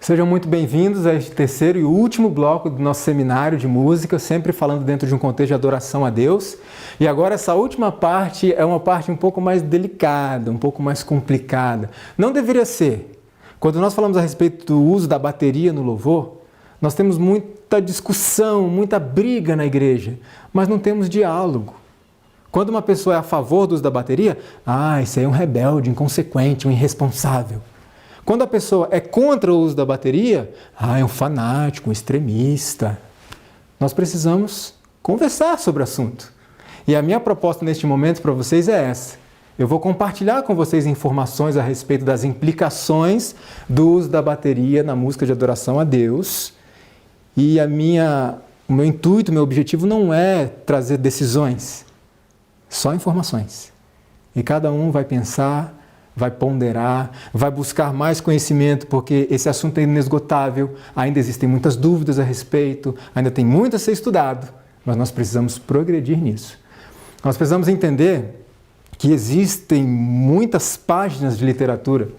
Sejam muito bem-vindos a este terceiro e último bloco do nosso seminário de música, sempre falando dentro de um contexto de adoração a Deus. E agora essa última parte é uma parte um pouco mais delicada, um pouco mais complicada. Não deveria ser. Quando nós falamos a respeito do uso da bateria no louvor, nós temos muita discussão, muita briga na igreja, mas não temos diálogo. Quando uma pessoa é a favor do uso da bateria, esse aí é um rebelde, inconsequente, um irresponsável. Quando a pessoa é contra o uso da bateria, é um fanático, um extremista. Nós precisamos conversar sobre o assunto. E a minha proposta neste momento para vocês é essa. Eu vou compartilhar com vocês informações a respeito das implicações do uso da bateria na música de adoração a Deus. E o meu intuito, o meu objetivo não é trazer decisões, só informações. E cada um vai pensar, vai ponderar, vai buscar mais conhecimento, porque esse assunto é inesgotável, ainda existem muitas dúvidas a respeito, ainda tem muito a ser estudado, mas nós precisamos progredir nisso. Nós precisamos entender que existem muitas páginas de literatura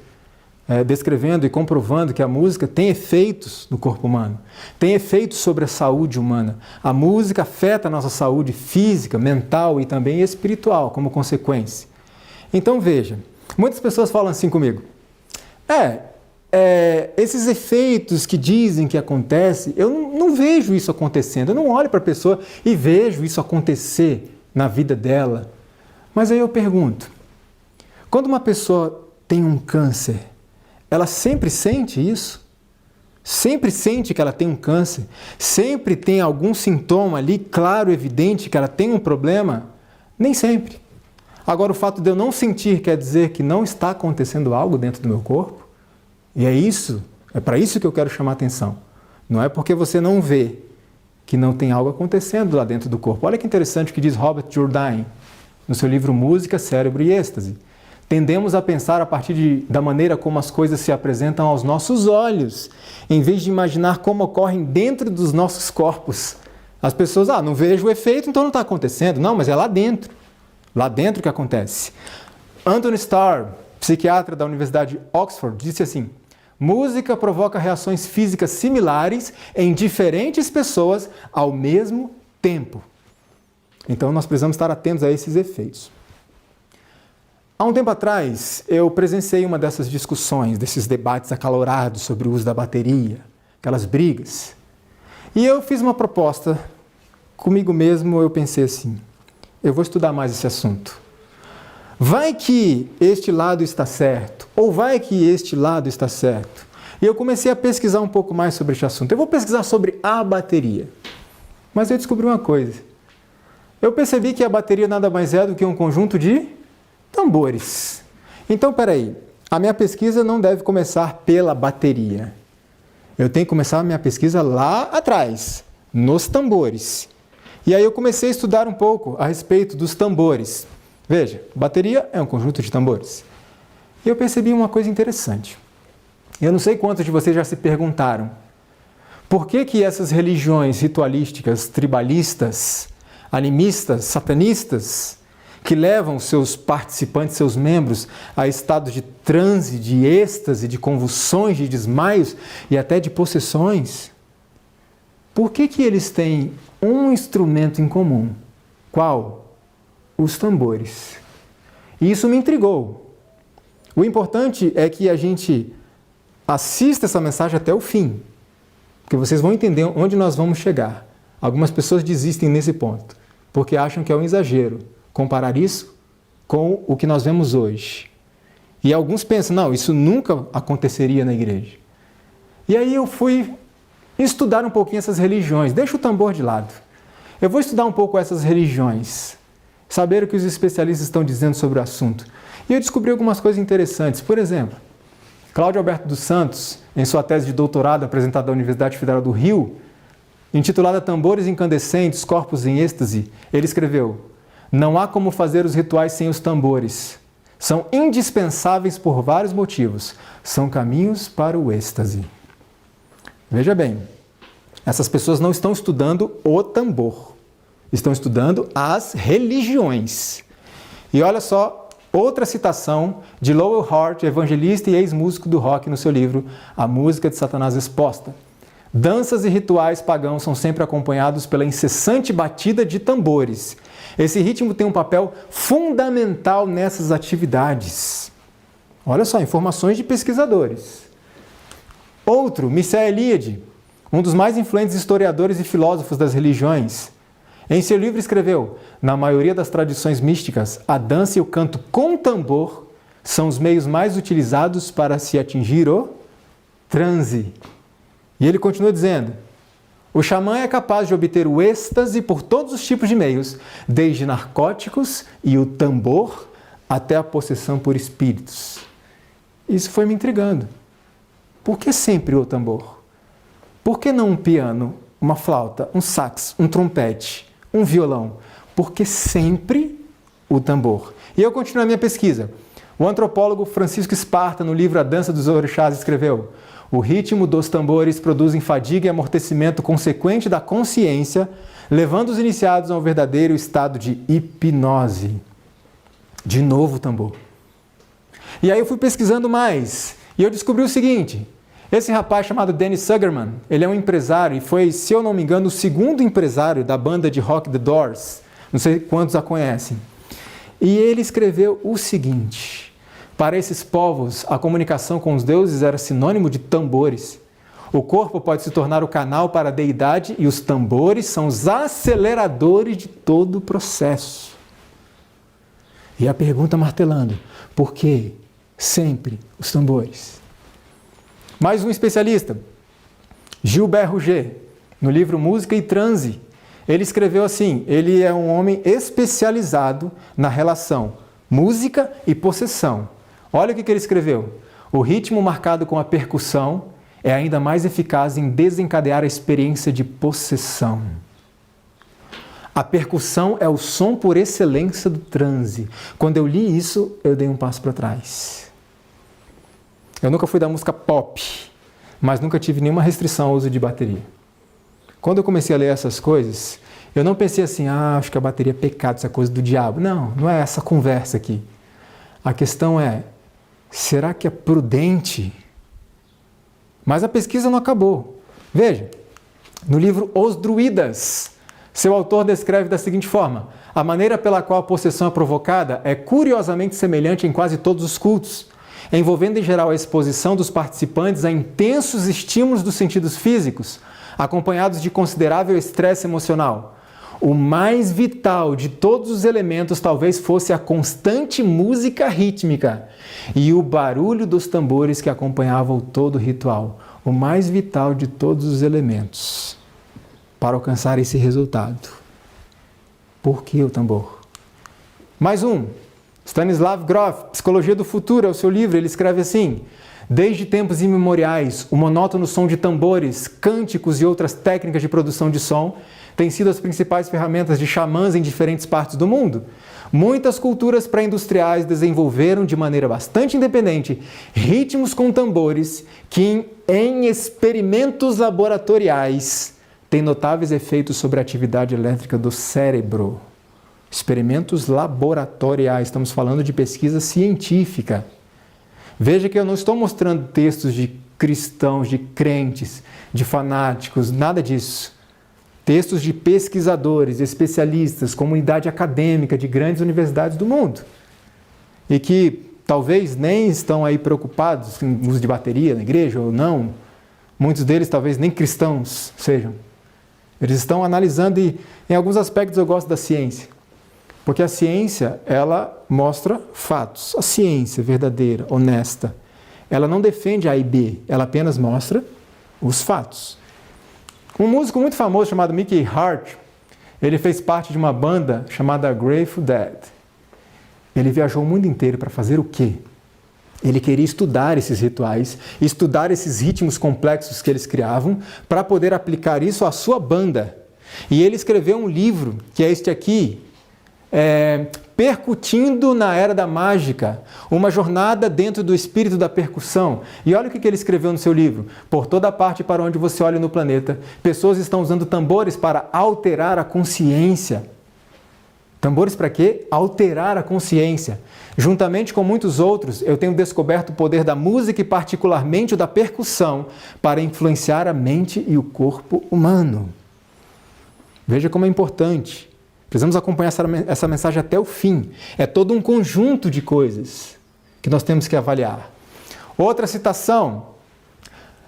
descrevendo e comprovando que a música tem efeitos no corpo humano, tem efeitos sobre a saúde humana. A música afeta a nossa saúde física, mental e também espiritual como consequência. Então veja, muitas pessoas falam assim comigo, esses efeitos que dizem que acontecem, eu não vejo isso acontecendo, eu não olho para a pessoa e vejo isso acontecer na vida dela. Mas aí eu pergunto, quando uma pessoa tem um câncer, ela sempre sente isso? Sempre sente que ela tem um câncer? Sempre tem algum sintoma ali, claro, evidente, que ela tem um problema? Nem sempre. Agora, o fato de eu não sentir quer dizer que não está acontecendo algo dentro do meu corpo? E é para isso que eu quero chamar a atenção. Não é porque você não vê que não tem algo acontecendo lá dentro do corpo. Olha que interessante o que diz Robert Jourdain no seu livro Música, Cérebro e Êxtase. Tendemos a pensar a partir da maneira como as coisas se apresentam aos nossos olhos, em vez de imaginar como ocorrem dentro dos nossos corpos. As pessoas, não vejo o efeito, então não está acontecendo. Não, mas é lá dentro. Lá dentro que acontece. Anthony Starr, psiquiatra da Universidade de Oxford, disse assim: música provoca reações físicas similares em diferentes pessoas ao mesmo tempo. Então nós precisamos estar atentos a esses efeitos. Há um tempo atrás, eu presenciei uma dessas discussões, desses debates acalorados sobre o uso da bateria, aquelas brigas. E eu fiz uma proposta comigo mesmo, eu pensei assim: eu vou estudar mais esse assunto. Vai que este lado está certo, ou vai que este lado está certo. E eu comecei a pesquisar um pouco mais sobre este assunto. Eu vou pesquisar sobre a bateria. Mas eu descobri uma coisa. Eu percebi que a bateria nada mais é do que um conjunto de tambores. Então, peraí, a minha pesquisa não deve começar pela bateria. Eu tenho que começar a minha pesquisa lá atrás, nos tambores. E aí eu comecei a estudar um pouco a respeito dos tambores. Veja, bateria é um conjunto de tambores. E eu percebi uma coisa interessante. Eu não sei quantos de vocês já se perguntaram por que essas religiões ritualísticas, tribalistas, animistas, satanistas, que levam seus participantes, seus membros, a estados de transe, de êxtase, de convulsões, de desmaios e até de possessões, por que eles têm um instrumento em comum? Qual? Os tambores. E isso me intrigou. O importante é que a gente assista essa mensagem até o fim, porque vocês vão entender onde nós vamos chegar. Algumas pessoas desistem nesse ponto, porque acham que é um exagero comparar isso com o que nós vemos hoje. E alguns pensam, não, isso nunca aconteceria na igreja. E aí eu fui estudar um pouquinho essas religiões. Deixa o tambor de lado. Eu vou estudar um pouco essas religiões, saber o que os especialistas estão dizendo sobre o assunto. E eu descobri algumas coisas interessantes. Por exemplo, Cláudio Alberto dos Santos, em sua tese de doutorado apresentada à Universidade Federal do Rio, intitulada Tambores Incandescentes, Corpos em Êxtase, ele escreveu: não há como fazer os rituais sem os tambores. São indispensáveis por vários motivos. São caminhos para o êxtase. Veja bem, essas pessoas não estão estudando o tambor. Estão estudando as religiões. E olha só Outra citação de Lowell Hart, evangelista e ex-músico do rock, no seu livro A Música de Satanás Exposta. Danças e rituais pagãos são sempre acompanhados pela incessante batida de tambores. Esse ritmo tem um papel fundamental nessas atividades. Olha só, informações de pesquisadores. Outro, Mircea Eliade, um dos mais influentes historiadores e filósofos das religiões. Em seu livro escreveu: na maioria das tradições místicas, a dança e o canto com tambor são os meios mais utilizados para se atingir o transe. E ele continua dizendo: o xamã é capaz de obter o êxtase por todos os tipos de meios, desde narcóticos e o tambor até a possessão por espíritos. Isso foi me intrigando. Por que sempre o tambor? Por que não um piano, uma flauta, um sax, um trompete, um violão? Por que sempre o tambor? E eu continuo a minha pesquisa. O antropólogo Francisco Esparta, no livro A Dança dos Orixás, escreveu: o ritmo dos tambores produzem fadiga e amortecimento consequente da consciência, levando os iniciados a um verdadeiro estado de hipnose. De novo o tambor. E aí eu fui pesquisando mais, e eu descobri o seguinte: esse rapaz chamado Danny Sugerman, ele é um empresário e foi, se eu não me engano, o segundo empresário da banda de rock The Doors. Não sei quantos a conhecem. E ele escreveu o seguinte: para esses povos, a comunicação com os deuses era sinônimo de tambores. O corpo pode se tornar o canal para a deidade e os tambores são os aceleradores de todo o processo. E a pergunta martelando: por que sempre os tambores? Mais um especialista, Gilbert Rouget, no livro Música e Transe, ele escreveu assim: ele é um homem especializado na relação música e possessão. Olha o que ele escreveu: o ritmo marcado com a percussão é ainda mais eficaz em desencadear a experiência de possessão. A percussão é o som por excelência do transe. Quando eu li isso, eu dei um passo para trás. Eu nunca fui da música pop, mas nunca tive nenhuma restrição ao uso de bateria. Quando eu comecei a ler essas coisas, eu não pensei assim: acho que a bateria é pecado, isso é coisa do diabo. Não, não é essa conversa aqui. A questão é: será que é prudente? Mas a pesquisa não acabou. Veja, no livro Os Druidas, seu autor descreve da seguinte forma: a maneira pela qual a possessão é provocada é curiosamente semelhante em quase todos os cultos, envolvendo em geral a exposição dos participantes a intensos estímulos dos sentidos físicos, acompanhados de considerável estresse emocional. O mais vital de todos os elementos talvez fosse a constante música rítmica e o barulho dos tambores que acompanhavam todo o ritual. O mais vital de todos os elementos para alcançar esse resultado. Por que o tambor? Mais um. Stanislav Grof, Psicologia do Futuro, é o seu livro. Ele escreve assim: desde tempos imemoriais, o monótono som de tambores, cânticos e outras técnicas de produção de som têm sido as principais ferramentas de xamãs em diferentes partes do mundo. Muitas culturas pré-industriais desenvolveram de maneira bastante independente ritmos com tambores que, em experimentos laboratoriais, têm notáveis efeitos sobre a atividade elétrica do cérebro. Experimentos laboratoriais, estamos falando de pesquisa científica. Veja que eu não estou mostrando textos de cristãos, de crentes, de fanáticos, nada disso. Textos de pesquisadores, especialistas, comunidade acadêmica de grandes universidades do mundo. E que talvez nem estão aí preocupados com o uso de bateria na igreja ou não. Muitos deles talvez nem cristãos sejam. Eles estão analisando e em alguns aspectos eu gosto da ciência. Porque a ciência, ela mostra fatos. A ciência verdadeira, honesta, ela não defende A e B, ela apenas mostra os fatos. Um músico muito famoso chamado Mickey Hart, ele fez parte de uma banda chamada Grateful Dead. Ele viajou o mundo inteiro para fazer o quê? Ele queria estudar esses rituais, estudar esses ritmos complexos que eles criavam, para poder aplicar isso à sua banda. E ele escreveu um livro, que é este aqui, Percutindo na Era da Mágica, uma jornada dentro do espírito da percussão. E olha o que ele escreveu no seu livro: por toda parte para onde você olha no planeta, pessoas estão usando tambores para alterar a consciência. Tambores para quê? Alterar a consciência. Juntamente com muitos outros, eu tenho descoberto o poder da música e particularmente o da percussão para influenciar a mente e o corpo humano. Veja como é importante. Precisamos acompanhar essa mensagem até o fim. É todo um conjunto de coisas que nós temos que avaliar. Outra citação.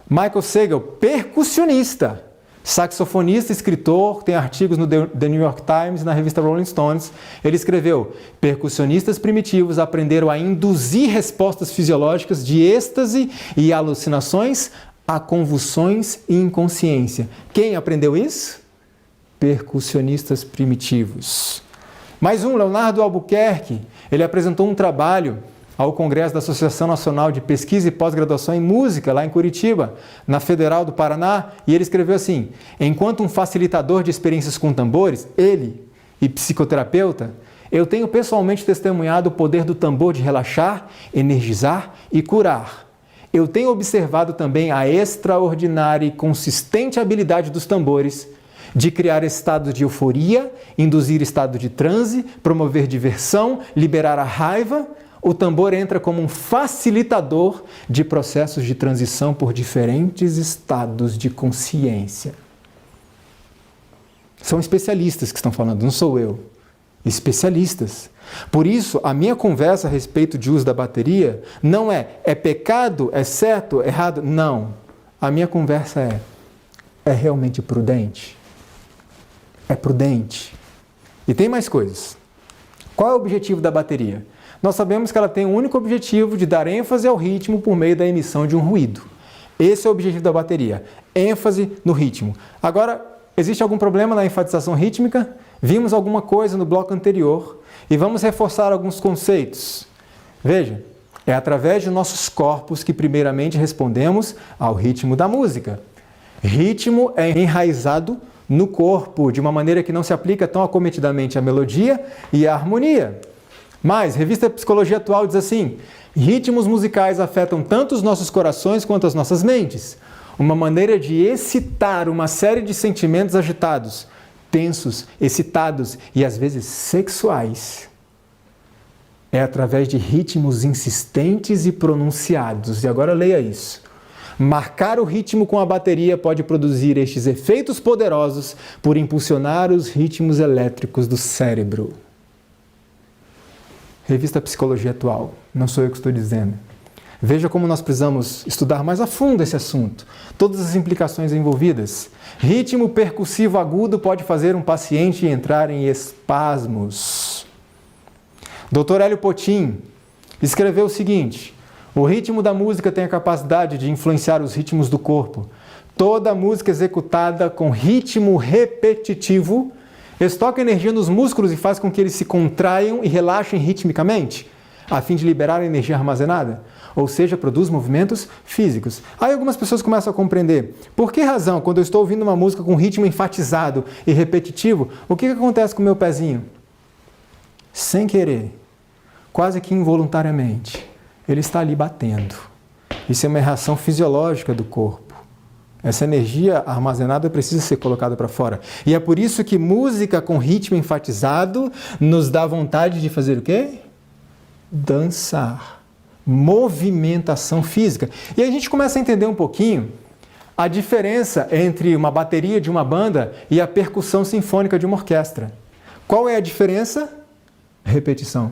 Michael Segal, percussionista, saxofonista, escritor, tem artigos no The New York Times e na revista Rolling Stones. Ele escreveu: percussionistas primitivos aprenderam a induzir respostas fisiológicas de êxtase e alucinações a convulsões e inconsciência. Quem aprendeu isso? Percussionistas primitivos. Mais um, Leonardo Albuquerque, ele apresentou um trabalho ao Congresso da Associação Nacional de Pesquisa e Pós-Graduação em Música, lá em Curitiba, na Federal do Paraná, e ele escreveu assim: enquanto um facilitador de experiências com tambores, ele, e psicoterapeuta, eu tenho pessoalmente testemunhado o poder do tambor de relaxar, energizar e curar. Eu tenho observado também a extraordinária e consistente habilidade dos tambores de criar estados de euforia, induzir estado de transe, promover diversão, liberar a raiva. O tambor entra como um facilitador de processos de transição por diferentes estados de consciência. São especialistas que estão falando, não sou eu. Especialistas. Por isso, a minha conversa a respeito de uso da bateria não é pecado, é certo, errado? Não. A minha conversa é realmente prudente? É prudente. E tem mais coisas. Qual é o objetivo da bateria? Nós sabemos que ela tem o único objetivo de dar ênfase ao ritmo por meio da emissão de um ruído. Esse é o objetivo da bateria, ênfase no ritmo. Agora, existe algum problema na enfatização rítmica? Vimos alguma coisa no bloco anterior e vamos reforçar alguns conceitos. Veja, é através de nossos corpos que primeiramente respondemos ao ritmo da música. Ritmo é enraizado no corpo, de uma maneira que não se aplica tão acometidamente à melodia e à harmonia. Mas, revista Psicologia Atual diz assim: ritmos musicais afetam tanto os nossos corações quanto as nossas mentes. Uma maneira de excitar uma série de sentimentos agitados, tensos, excitados e às vezes sexuais é através de ritmos insistentes e pronunciados. E agora leia isso. Marcar o ritmo com a bateria pode produzir estes efeitos poderosos por impulsionar os ritmos elétricos do cérebro. Revista Psicologia Atual, não sou eu que estou dizendo. Veja como nós precisamos estudar mais a fundo esse assunto, todas as implicações envolvidas. Ritmo percussivo agudo pode fazer um paciente entrar em espasmos. Dr. Hélio Potin escreveu o seguinte: o ritmo da música tem a capacidade de influenciar os ritmos do corpo. Toda música executada com ritmo repetitivo estoca energia nos músculos e faz com que eles se contraiam e relaxem ritmicamente, a fim de liberar a energia armazenada, ou seja, produz movimentos físicos. Aí algumas pessoas começam a compreender, por que razão, quando eu estou ouvindo uma música com ritmo enfatizado e repetitivo, o que acontece com o meu pezinho? Sem querer, quase que involuntariamente, ele está ali batendo. Isso é uma reação fisiológica do corpo. Essa energia armazenada precisa ser colocada para fora. E é por isso que música com ritmo enfatizado nos dá vontade de fazer o quê? Dançar. Movimentação física. E aí a gente começa a entender um pouquinho a diferença entre uma bateria de uma banda e a percussão sinfônica de uma orquestra. Qual é a diferença? Repetição.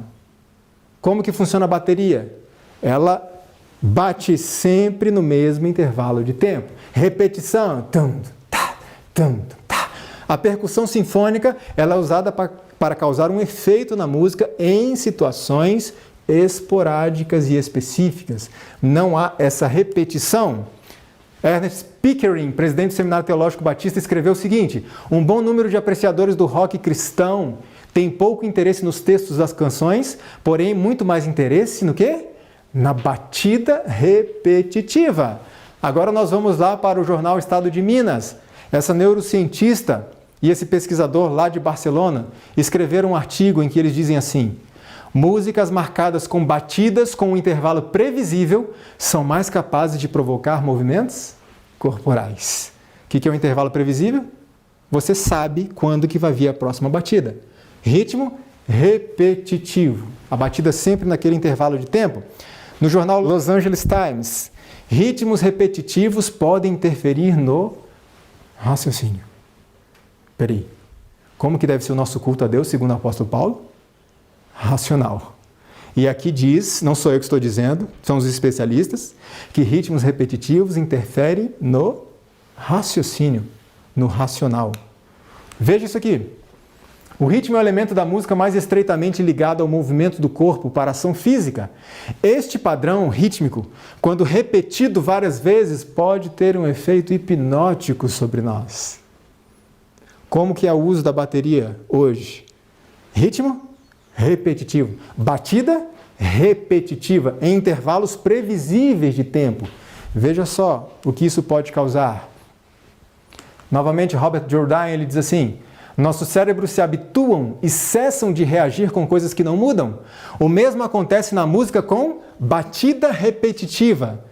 Como que funciona a bateria? Ela bate sempre no mesmo intervalo de tempo. Repetição. Tum, tá, tum, tá. A percussão sinfônica ela é usada para causar um efeito na música em situações esporádicas e específicas. Não há essa repetição. Ernest Pickering, presidente do Seminário Teológico Batista, escreveu o seguinte: um bom número de apreciadores do rock cristão tem pouco interesse nos textos das canções, porém muito mais interesse no quê? Na batida repetitiva. Agora nós vamos lá para o jornal Estado de Minas. Essa neurocientista e esse pesquisador lá de Barcelona escreveram um artigo em que eles dizem assim: músicas marcadas com batidas com um intervalo previsível são mais capazes de provocar movimentos corporais. O que é um intervalo previsível? Você sabe quando que vai vir a próxima batida. Ritmo repetitivo. A batida sempre naquele intervalo de tempo. No jornal Los Angeles Times, ritmos repetitivos podem interferir no raciocínio. Peraí, como que deve ser o nosso culto a Deus, segundo o apóstolo Paulo? Racional. E aqui diz, não sou eu que estou dizendo, são os especialistas, que ritmos repetitivos interferem no raciocínio, no racional. Veja isso aqui. O ritmo é o elemento da música mais estreitamente ligado ao movimento do corpo para a ação física. Este padrão rítmico, quando repetido várias vezes, pode ter um efeito hipnótico sobre nós. Como que é o uso da bateria hoje? Ritmo repetitivo. Batida repetitiva, em intervalos previsíveis de tempo. Veja só o que isso pode causar. Novamente, Robert Jordan, ele diz assim: nossos cérebros se habituam e cessam de reagir com coisas que não mudam. O mesmo acontece na música com batida repetitiva.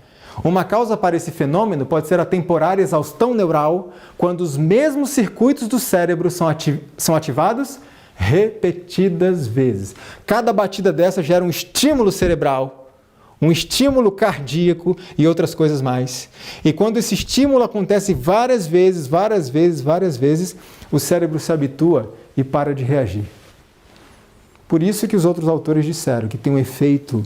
Uma causa para esse fenômeno pode ser a temporária exaustão neural, quando os mesmos circuitos do cérebro são ativados repetidas vezes. Cada batida dessa gera um estímulo cerebral, um estímulo cardíaco e outras coisas mais. E quando esse estímulo acontece várias vezes, o cérebro se habitua e para de reagir. Por isso que os outros autores disseram que tem um efeito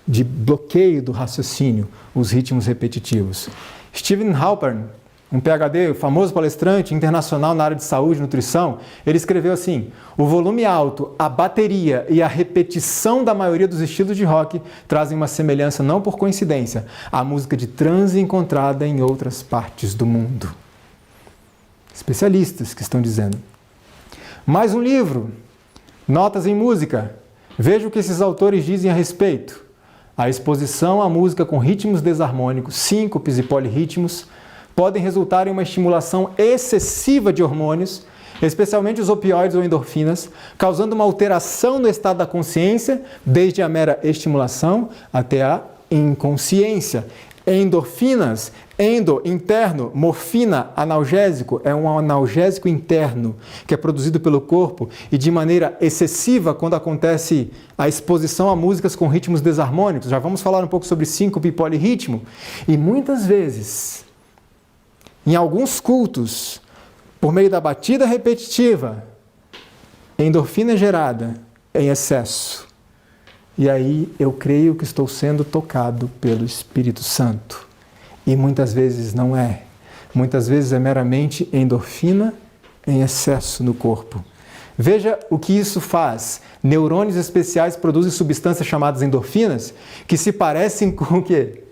de bloqueio do raciocínio, os ritmos repetitivos. Stephen Halpern, um PhD, famoso palestrante internacional na área de saúde e nutrição, ele escreveu assim: o volume alto, a bateria e a repetição da maioria dos estilos de rock trazem uma semelhança não por coincidência à música de transe encontrada em outras partes do mundo. Especialistas que estão dizendo. Mais um livro, Notas em Música. Veja o que esses autores dizem a respeito. A exposição à música com ritmos desarmônicos, síncopes e polirritmos podem resultar em uma estimulação excessiva de hormônios, especialmente os opioides ou endorfinas, causando uma alteração no estado da consciência, desde a mera estimulação até a inconsciência. Endorfinas, interno, morfina, analgésico, é um analgésico interno que é produzido pelo corpo e de maneira excessiva quando acontece a exposição a músicas com ritmos desarmônicos. Já vamos falar um pouco sobre síncope e polirritmo. E muitas vezes, em alguns cultos, por meio da batida repetitiva, endorfina é gerada em excesso. E aí eu creio que estou sendo tocado pelo Espírito Santo. E muitas vezes não é. Muitas vezes é meramente endorfina em excesso no corpo. Veja o que isso faz. Neurônios especiais produzem substâncias chamadas endorfinas, que se parecem com o quê?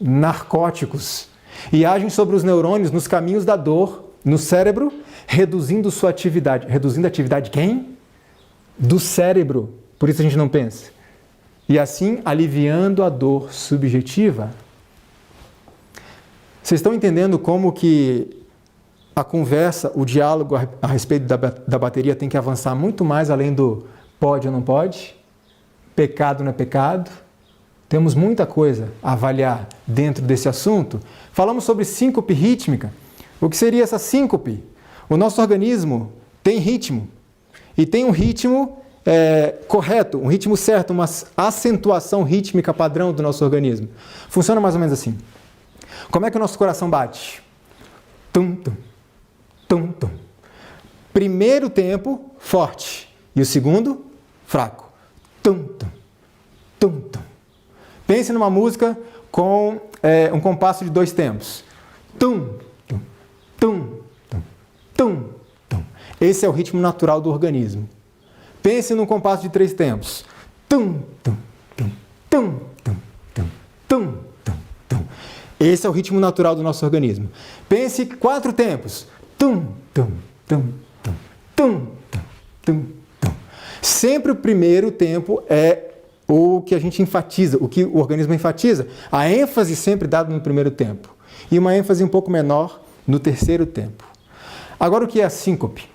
Narcóticos. E agem sobre os neurônios nos caminhos da dor, no cérebro, reduzindo sua atividade. Reduzindo a atividade de quem? Do cérebro. Por isso a gente não pensa. E assim, aliviando a dor subjetiva. Vocês estão entendendo como que a conversa, o diálogo a respeito da bateria tem que avançar muito mais além do pode ou não pode? Pecado não é pecado? Temos muita coisa a avaliar dentro desse assunto. Falamos sobre síncope rítmica. O que seria essa síncope? O nosso organismo tem ritmo. E tem um ritmo correto, um ritmo certo, uma acentuação rítmica padrão do nosso organismo. Funciona mais ou menos assim. Como é que o nosso coração bate? Tum, tum, tum, tum. Primeiro tempo, forte. E o segundo, fraco. Tum, tum, tum, tum. Pense numa música com um compasso de 2 tempos. Tum, tum, tum, tum, tum, tum. Esse é o ritmo natural do organismo. Pense num compasso de 3 tempos. Tum, tum, tum, tum, tum, tum, tum, tum, tum. Esse é o ritmo natural do nosso organismo. Pense 4 tempos. Tum, tum, tum, tum, tum, tum, tum, tum. Sempre o primeiro tempo é o que a gente enfatiza, o que o organismo enfatiza. A ênfase sempre dada no primeiro tempo. E uma ênfase um pouco menor no terceiro tempo. Agora o que é a síncope?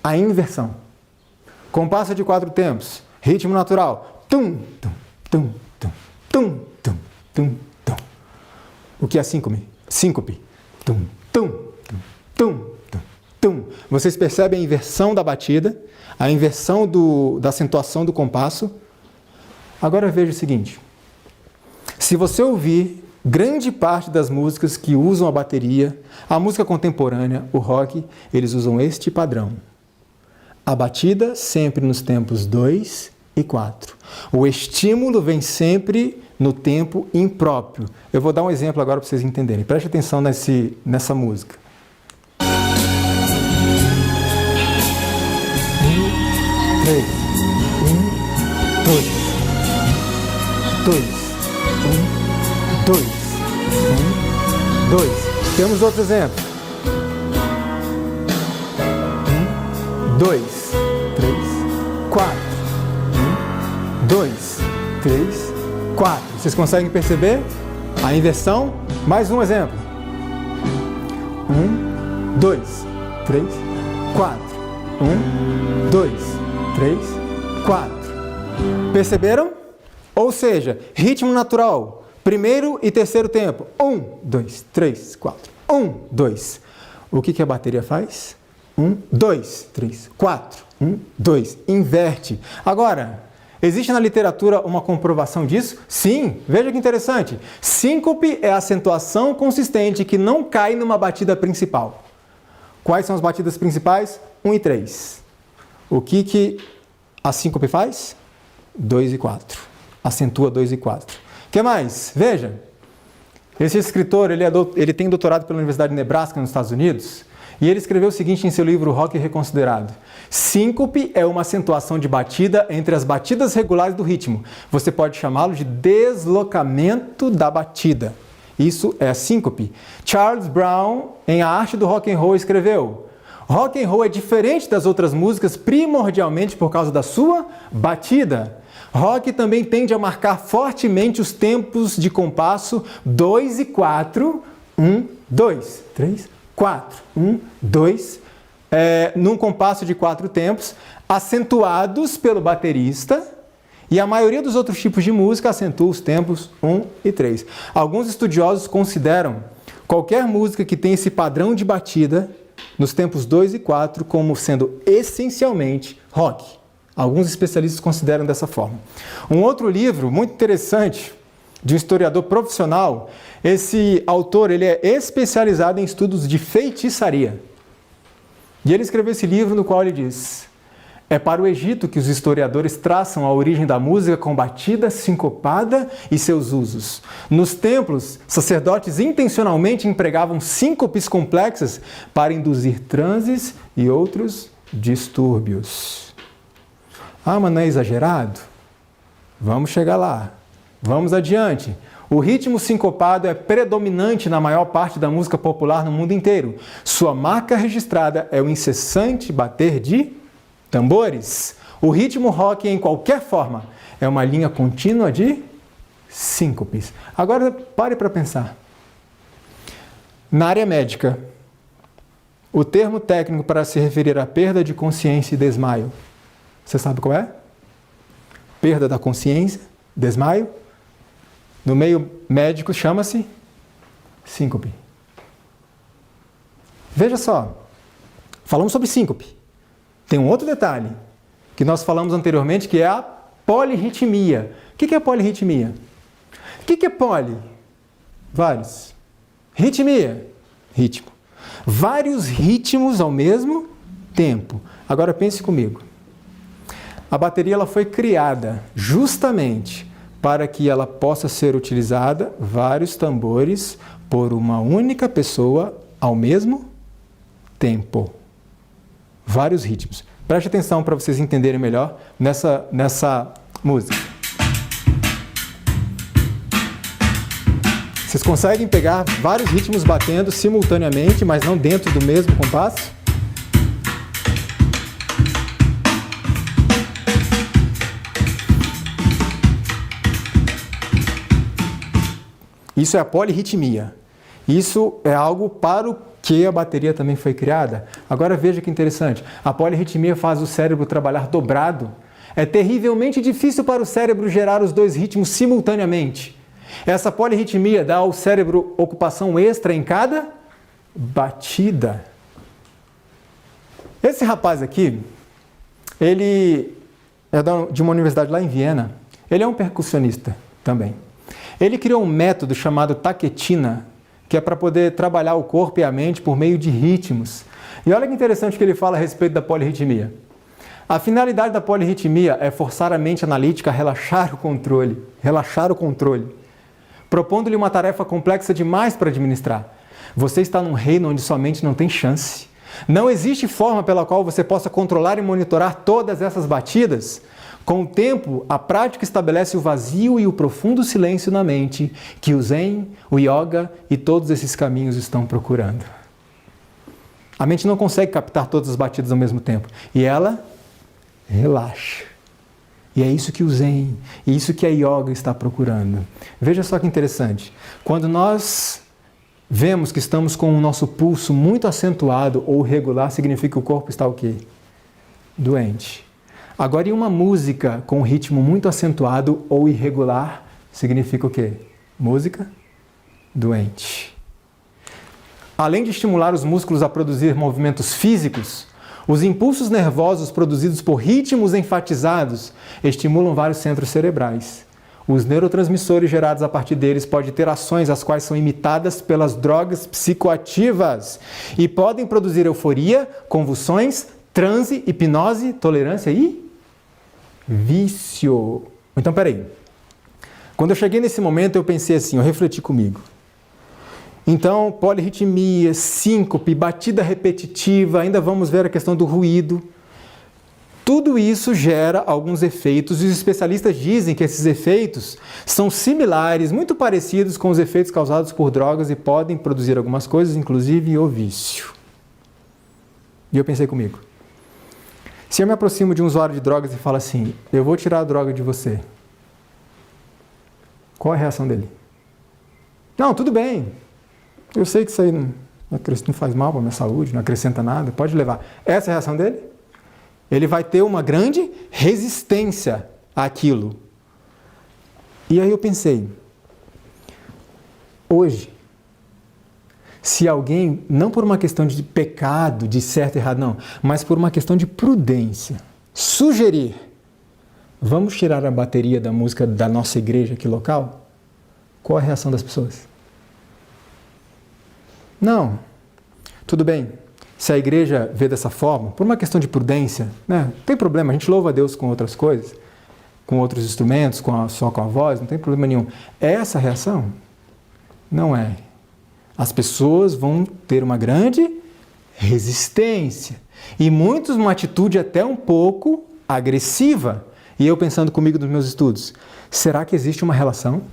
A inversão. Compasso de 4 tempos, ritmo natural. Tum, tum, tum, tum, tum, tum, tum, tum. O que é síncope? Síncope. Tum, tum, tum, tum, tum, tum. Vocês percebem a inversão da batida, a inversão da acentuação do compasso. Agora veja o seguinte. Se você ouvir grande parte das músicas que usam a bateria, a música contemporânea, o rock, eles usam este padrão. A batida sempre nos tempos 2 e 4. O estímulo vem sempre no tempo impróprio. Eu vou dar um exemplo agora para vocês entenderem. Preste atenção nessa música. 1, 3, 1, 2, 2, 1, 2, 1, 2. Temos outro exemplo. 1, 2, 3, 4. 1, 2, 3, 4. Vocês conseguem perceber a inversão? Mais um exemplo. 1, 2, 3, 4. 1, 2, 3, 4. Perceberam? Ou seja, ritmo natural. Primeiro e terceiro tempo. 1, 2, 3, 4. 1, 2. O que a bateria faz? 1, 2, 3, 4. 1, 2. Inverte. Agora, existe na literatura uma comprovação disso? Sim. Veja que interessante. Síncope é a acentuação consistente que não cai numa batida principal. Quais são as batidas principais? 1 e 3. O que a síncope faz? 2 e 4. Acentua 2 e 4. O que mais? Veja. Esse escritor, ele tem doutorado pela Universidade de Nebraska, nos Estados Unidos, e ele escreveu o seguinte em seu livro Rock Reconsiderado. Síncope é uma acentuação de batida entre as batidas regulares do ritmo. Você pode chamá-lo de deslocamento da batida. Isso é a síncope. Charles Brown, em A Arte do Rock and Roll, escreveu: rock and roll é diferente das outras músicas primordialmente por causa da sua batida. Rock também tende a marcar fortemente os tempos de compasso 2 e 4, 1, 2, 3, 4, 1, 2, num compasso de 4 tempos, acentuados pelo baterista, e a maioria dos outros tipos de música acentua os tempos 1 e 3. Alguns estudiosos consideram qualquer música que tem esse padrão de batida nos tempos 2 e 4 como sendo essencialmente rock. Alguns especialistas consideram dessa forma. Um outro livro muito interessante, de um historiador profissional, esse autor ele é especializado em estudos de feitiçaria. E ele escreveu esse livro no qual ele diz: é para o Egito que os historiadores traçam a origem da música com batida sincopada e seus usos. Nos templos, sacerdotes intencionalmente empregavam síncopes complexas para induzir transes e outros distúrbios. Ah, mas não é exagerado? Vamos chegar lá. Vamos adiante. O ritmo sincopado é predominante na maior parte da música popular no mundo inteiro. Sua marca registrada é o incessante bater de tambores. O ritmo rock, em qualquer forma, é uma linha contínua de síncopes. Agora, pare para pensar. Na área médica, o termo técnico para se referir à perda de consciência e desmaio, você sabe qual é? Perda da consciência, desmaio. No meio médico chama-se síncope. Veja só, falamos sobre síncope. Tem um outro detalhe que nós falamos anteriormente, que é a polirritmia. O que é polirritmia? O que é poli? Vários. Ritmia, ritmo. Vários ritmos ao mesmo tempo. Agora pense comigo. A bateria ela foi criada justamente para que ela possa ser utilizada vários tambores por uma única pessoa ao mesmo tempo. Vários ritmos. Preste atenção para vocês entenderem melhor nessa música. Vocês conseguem pegar vários ritmos batendo simultaneamente, mas não dentro do mesmo compasso? Isso é a polirritmia. Isso é algo para o que a bateria também foi criada. Agora veja que interessante. A polirritmia faz o cérebro trabalhar dobrado. É terrivelmente difícil para o cérebro gerar os dois ritmos simultaneamente. Essa polirritmia dá ao cérebro ocupação extra em cada batida. Esse rapaz aqui, ele é de uma universidade lá em Viena. Ele é um percussionista também. Ele criou um método chamado taquetina, que é para poder trabalhar o corpo e a mente por meio de ritmos. E olha que interessante que ele fala a respeito da polirritmia. A finalidade da polirritmia é forçar a mente analítica a relaxar o controle, propondo-lhe uma tarefa complexa demais para administrar. Você está num reino onde sua mente não tem chance. Não existe forma pela qual você possa controlar e monitorar todas essas batidas. Com o tempo, a prática estabelece o vazio e o profundo silêncio na mente que o Zen, o Yoga e todos esses caminhos estão procurando. A mente não consegue captar todas as batidas ao mesmo tempo. E ela relaxa. E é isso que o Zen, e isso que a Yoga está procurando. Veja só que interessante. Quando nós vemos que estamos com o nosso pulso muito acentuado ou irregular, significa que o corpo está o quê? Doente. Agora, em uma música com um ritmo muito acentuado ou irregular, significa o quê? Música doente. Além de estimular os músculos a produzir movimentos físicos, os impulsos nervosos produzidos por ritmos enfatizados estimulam vários centros cerebrais. Os neurotransmissores gerados a partir deles podem ter ações as quais são imitadas pelas drogas psicoativas e podem produzir euforia, convulsões, transe, hipnose, tolerância e vício. Então, peraí. Quando eu cheguei nesse momento, eu pensei assim, eu refleti comigo. Então, polirritmia, síncope, batida repetitiva, ainda vamos ver a questão do ruído. Tudo isso gera alguns efeitos e os especialistas dizem que esses efeitos são similares, muito parecidos com os efeitos causados por drogas e podem produzir algumas coisas, inclusive o vício. E eu pensei comigo, se eu me aproximo de um usuário de drogas e falo assim, eu vou tirar a droga de você, qual é a reação dele? Não, tudo bem, eu sei que isso aí não faz mal para a minha saúde, não acrescenta nada, pode levar. Essa é a reação dele? Ele vai ter uma grande resistência àquilo. E aí eu pensei, hoje, se alguém, não por uma questão de pecado, de certo e errado, não, mas por uma questão de prudência, sugerir, vamos tirar a bateria da música da nossa igreja aqui local, qual a reação das pessoas? Não, tudo bem. Se a igreja vê dessa forma, por uma questão de prudência, né? Não tem problema, a gente louva a Deus com outras coisas, com outros instrumentos, só com a voz, não tem problema nenhum. É essa a reação? Não é. As pessoas vão ter uma grande resistência. E muitos uma atitude até um pouco agressiva. E eu pensando comigo nos meus estudos, será que existe uma relação?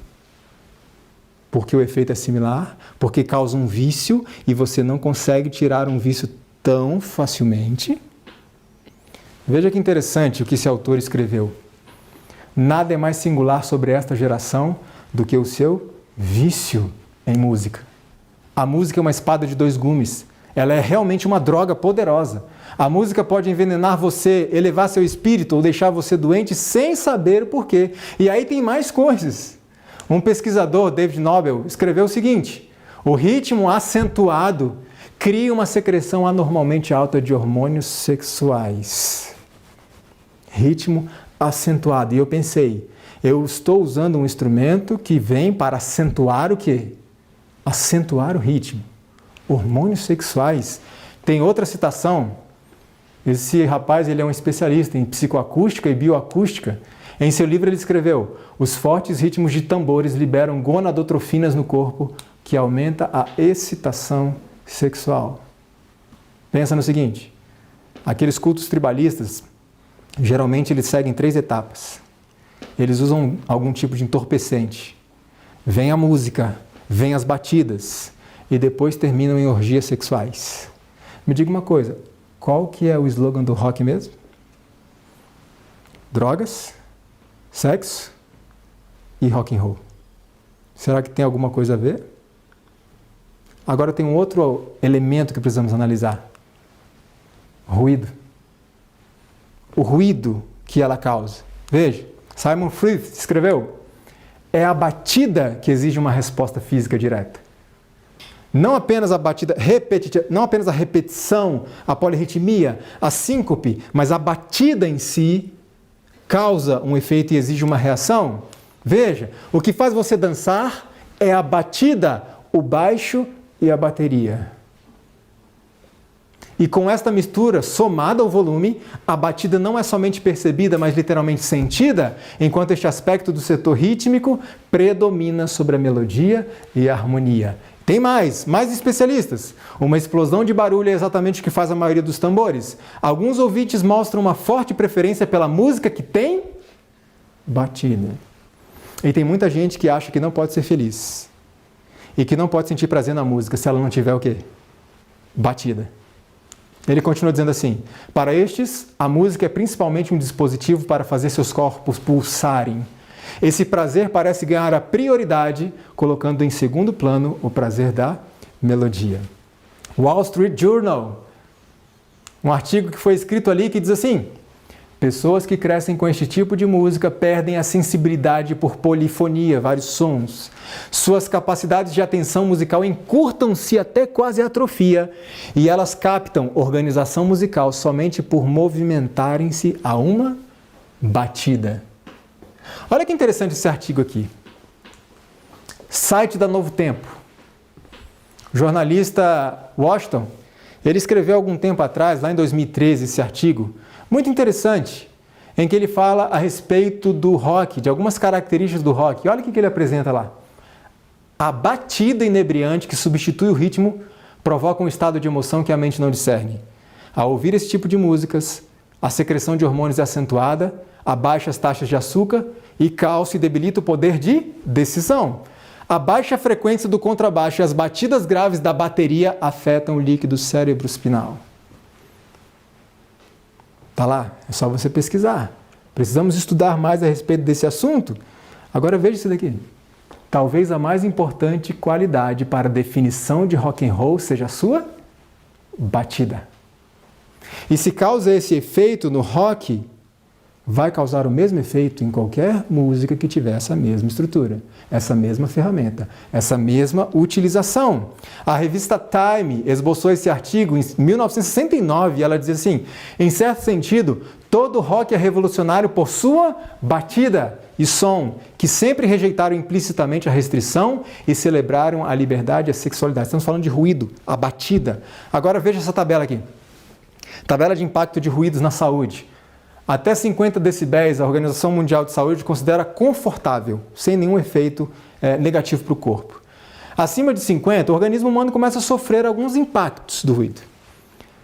Porque o efeito é similar, porque causa um vício e você não consegue tirar um vício tão facilmente. Veja que interessante o que esse autor escreveu. Nada é mais singular sobre esta geração do que o seu vício em música. A música é uma espada de dois gumes. Ela é realmente uma droga poderosa. A música pode envenenar você, elevar seu espírito ou deixar você doente sem saber o porquê. E aí tem mais coisas. Um pesquisador, David Nobel, escreveu o seguinte: o ritmo acentuado cria uma secreção anormalmente alta de hormônios sexuais. Ritmo acentuado. E eu pensei, eu estou usando um instrumento que vem para acentuar o quê? Acentuar o ritmo. Hormônios sexuais. Tem outra citação. Esse rapaz, ele é um especialista em psicoacústica e bioacústica. Em seu livro ele escreveu: os fortes ritmos de tambores liberam gonadotrofinas no corpo, que aumenta a excitação sexual. Pensa no seguinte, aqueles cultos tribalistas, geralmente eles seguem 3 etapas. Eles usam algum tipo de entorpecente. Vem a música, vem as batidas, e depois terminam em orgias sexuais. Me diga uma coisa, qual que é o slogan do rock mesmo? Drogas, sexo e rock and roll. Será que tem alguma coisa a ver? Agora tem um outro elemento que precisamos analisar. Ruído. O ruído que ela causa. Veja, Simon Freud escreveu, é a batida que exige uma resposta física direta. Não apenas a batida repetitiva, não apenas a repetição, a polirritmia, a síncope, mas a batida em si causa um efeito e exige uma reação? Veja, o que faz você dançar é a batida, o baixo e a bateria. E com esta mistura, somada ao volume, a batida não é somente percebida, mas literalmente sentida, enquanto este aspecto do setor rítmico predomina sobre a melodia e a harmonia. Tem mais especialistas. Uma explosão de barulho é exatamente o que faz a maioria dos tambores. Alguns ouvintes mostram uma forte preferência pela música que tem batida. E tem muita gente que acha que não pode ser feliz. E que não pode sentir prazer na música se ela não tiver o quê? Batida. Ele continua dizendo assim: para estes, a música é principalmente um dispositivo para fazer seus corpos pulsarem. Esse prazer parece ganhar a prioridade, colocando em segundo plano o prazer da melodia. Wall Street Journal, um artigo que foi escrito ali que diz assim: pessoas que crescem com este tipo de música perdem a sensibilidade por polifonia, vários sons. Suas capacidades de atenção musical encurtam-se até quase atrofia e elas captam organização musical somente por movimentarem-se a uma batida. Olha que interessante esse artigo aqui. Site da Novo Tempo. O jornalista Washington, ele escreveu algum tempo atrás, lá em 2013, esse artigo, muito interessante, em que ele fala a respeito do rock, de algumas características do rock. Olha o que ele apresenta lá. A batida inebriante que substitui o ritmo provoca um estado de emoção que a mente não discerne. Ao ouvir esse tipo de músicas, a secreção de hormônios é acentuada, há baixas taxas de açúcar e cálcio debilita o poder de decisão. A baixa frequência do contrabaixo e as batidas graves da bateria afetam o líquido cérebro-espinal. Tá lá, é só você pesquisar. Precisamos estudar mais a respeito desse assunto. Agora veja isso daqui. Talvez a mais importante qualidade para a definição de rock and roll seja a sua batida. E se causa esse efeito no rock, vai causar o mesmo efeito em qualquer música que tiver essa mesma estrutura, essa mesma ferramenta, essa mesma utilização. A revista Time esboçou esse artigo em 1969 e ela diz assim: em certo sentido, todo rock é revolucionário por sua batida e som, que sempre rejeitaram implicitamente a restrição e celebraram a liberdade e a sexualidade. Estamos falando de ruído, a batida. Agora veja essa tabela aqui. Tabela de impacto de ruídos na saúde. Até 50 decibéis, a Organização Mundial de Saúde considera confortável, sem nenhum efeito negativo para o corpo. Acima de 50, o organismo humano começa a sofrer alguns impactos do ruído.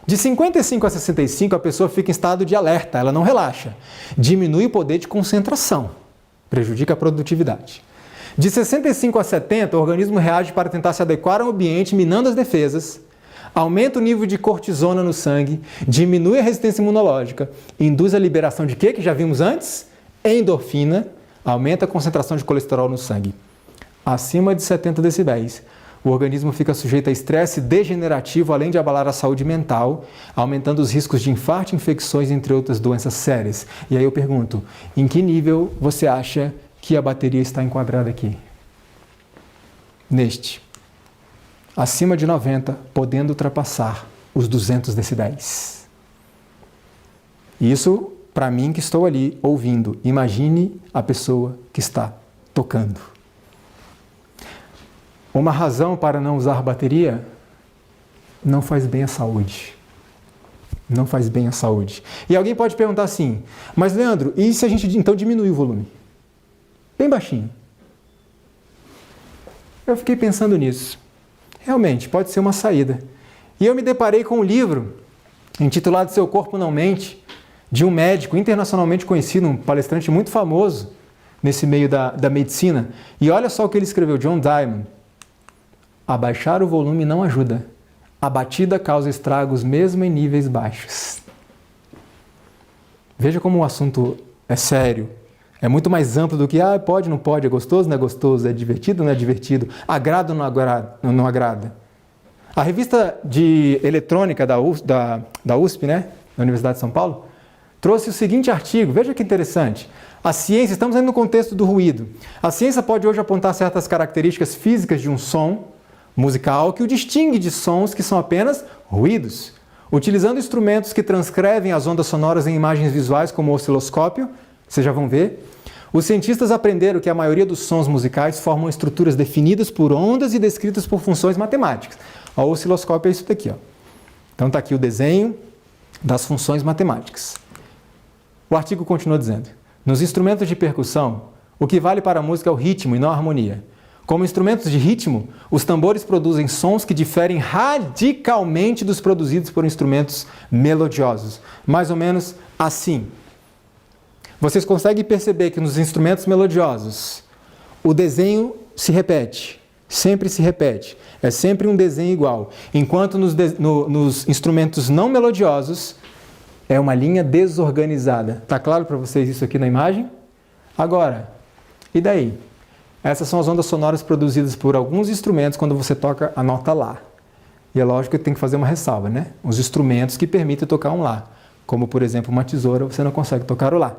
De 55 a 65, a pessoa fica em estado de alerta, ela não relaxa. Diminui o poder de concentração, prejudica a produtividade. De 65 a 70, o organismo reage para tentar se adequar ao ambiente, minando as defesas, aumenta o nível de cortisona no sangue, diminui a resistência imunológica, induz a liberação de quê? Que já vimos antes? Endorfina, aumenta a concentração de colesterol no sangue. Acima de 70 decibéis, o organismo fica sujeito a estresse degenerativo, além de abalar a saúde mental, aumentando os riscos de infarto, infecções, entre outras doenças sérias. E aí eu pergunto, em que nível você acha que a bateria está enquadrada aqui? Neste. Acima de 90, podendo ultrapassar os 200 decibéis. Isso, para mim que estou ali ouvindo, imagine a pessoa que está tocando. Uma razão para não usar bateria não faz bem à saúde. Não faz bem à saúde. E alguém pode perguntar assim, mas Leandro, e se a gente então diminuir o volume? Bem baixinho. Eu fiquei pensando nisso. Realmente, pode ser uma saída. E eu me deparei com um livro intitulado Seu Corpo Não Mente, de um médico internacionalmente conhecido, um palestrante muito famoso nesse meio da medicina. E olha só o que ele escreveu, John Diamond. Abaixar o volume não ajuda. A batida causa estragos mesmo em níveis baixos. Veja como o assunto é sério. É muito mais amplo do que, pode, não pode, é gostoso, não é gostoso, é divertido, não é divertido, agrada ou não agrada. A revista de eletrônica da USP, né, da Universidade de São Paulo, trouxe o seguinte artigo, veja que interessante. A ciência, estamos ainda no contexto do ruído, a ciência pode hoje apontar certas características físicas de um som, musical que o distingue de sons que são apenas ruídos. Utilizando instrumentos que transcrevem as ondas sonoras em imagens visuais, como o osciloscópio, vocês já vão ver, os cientistas aprenderam que a maioria dos sons musicais formam estruturas definidas por ondas e descritas por funções matemáticas. O osciloscópio é isso daqui, ó. Então está aqui o desenho das funções matemáticas. O artigo continua dizendo: nos instrumentos de percussão, o que vale para a música é o ritmo e não a harmonia. Como instrumentos de ritmo, os tambores produzem sons que diferem radicalmente dos produzidos por instrumentos melodiosos. Mais ou menos assim. Vocês conseguem perceber que nos instrumentos melodiosos, o desenho se repete, sempre se repete. É sempre um desenho igual. Enquanto nos instrumentos não melodiosos, é uma linha desorganizada. Está claro para vocês isso aqui na imagem? Agora, e daí? Essas são as ondas sonoras produzidas por alguns instrumentos quando você toca a nota Lá. E é lógico que tem que fazer uma ressalva, né? Os instrumentos que permitem tocar um Lá. Como, por exemplo, uma tesoura, você não consegue tocar o Lá.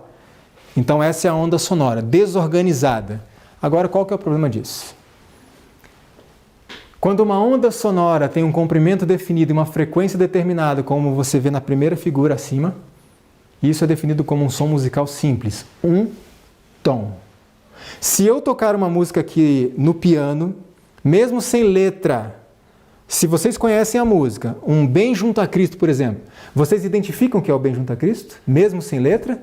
Então essa é a onda sonora, desorganizada. Agora, qual que é o problema disso? Quando uma onda sonora tem um comprimento definido e uma frequência determinada, como você vê na primeira figura acima, isso é definido como um som musical simples, um tom. Se eu tocar uma música aqui no piano, mesmo sem letra, se vocês conhecem a música, um Bem Junto a Cristo, por exemplo, vocês identificam que é o Bem Junto a Cristo, mesmo sem letra?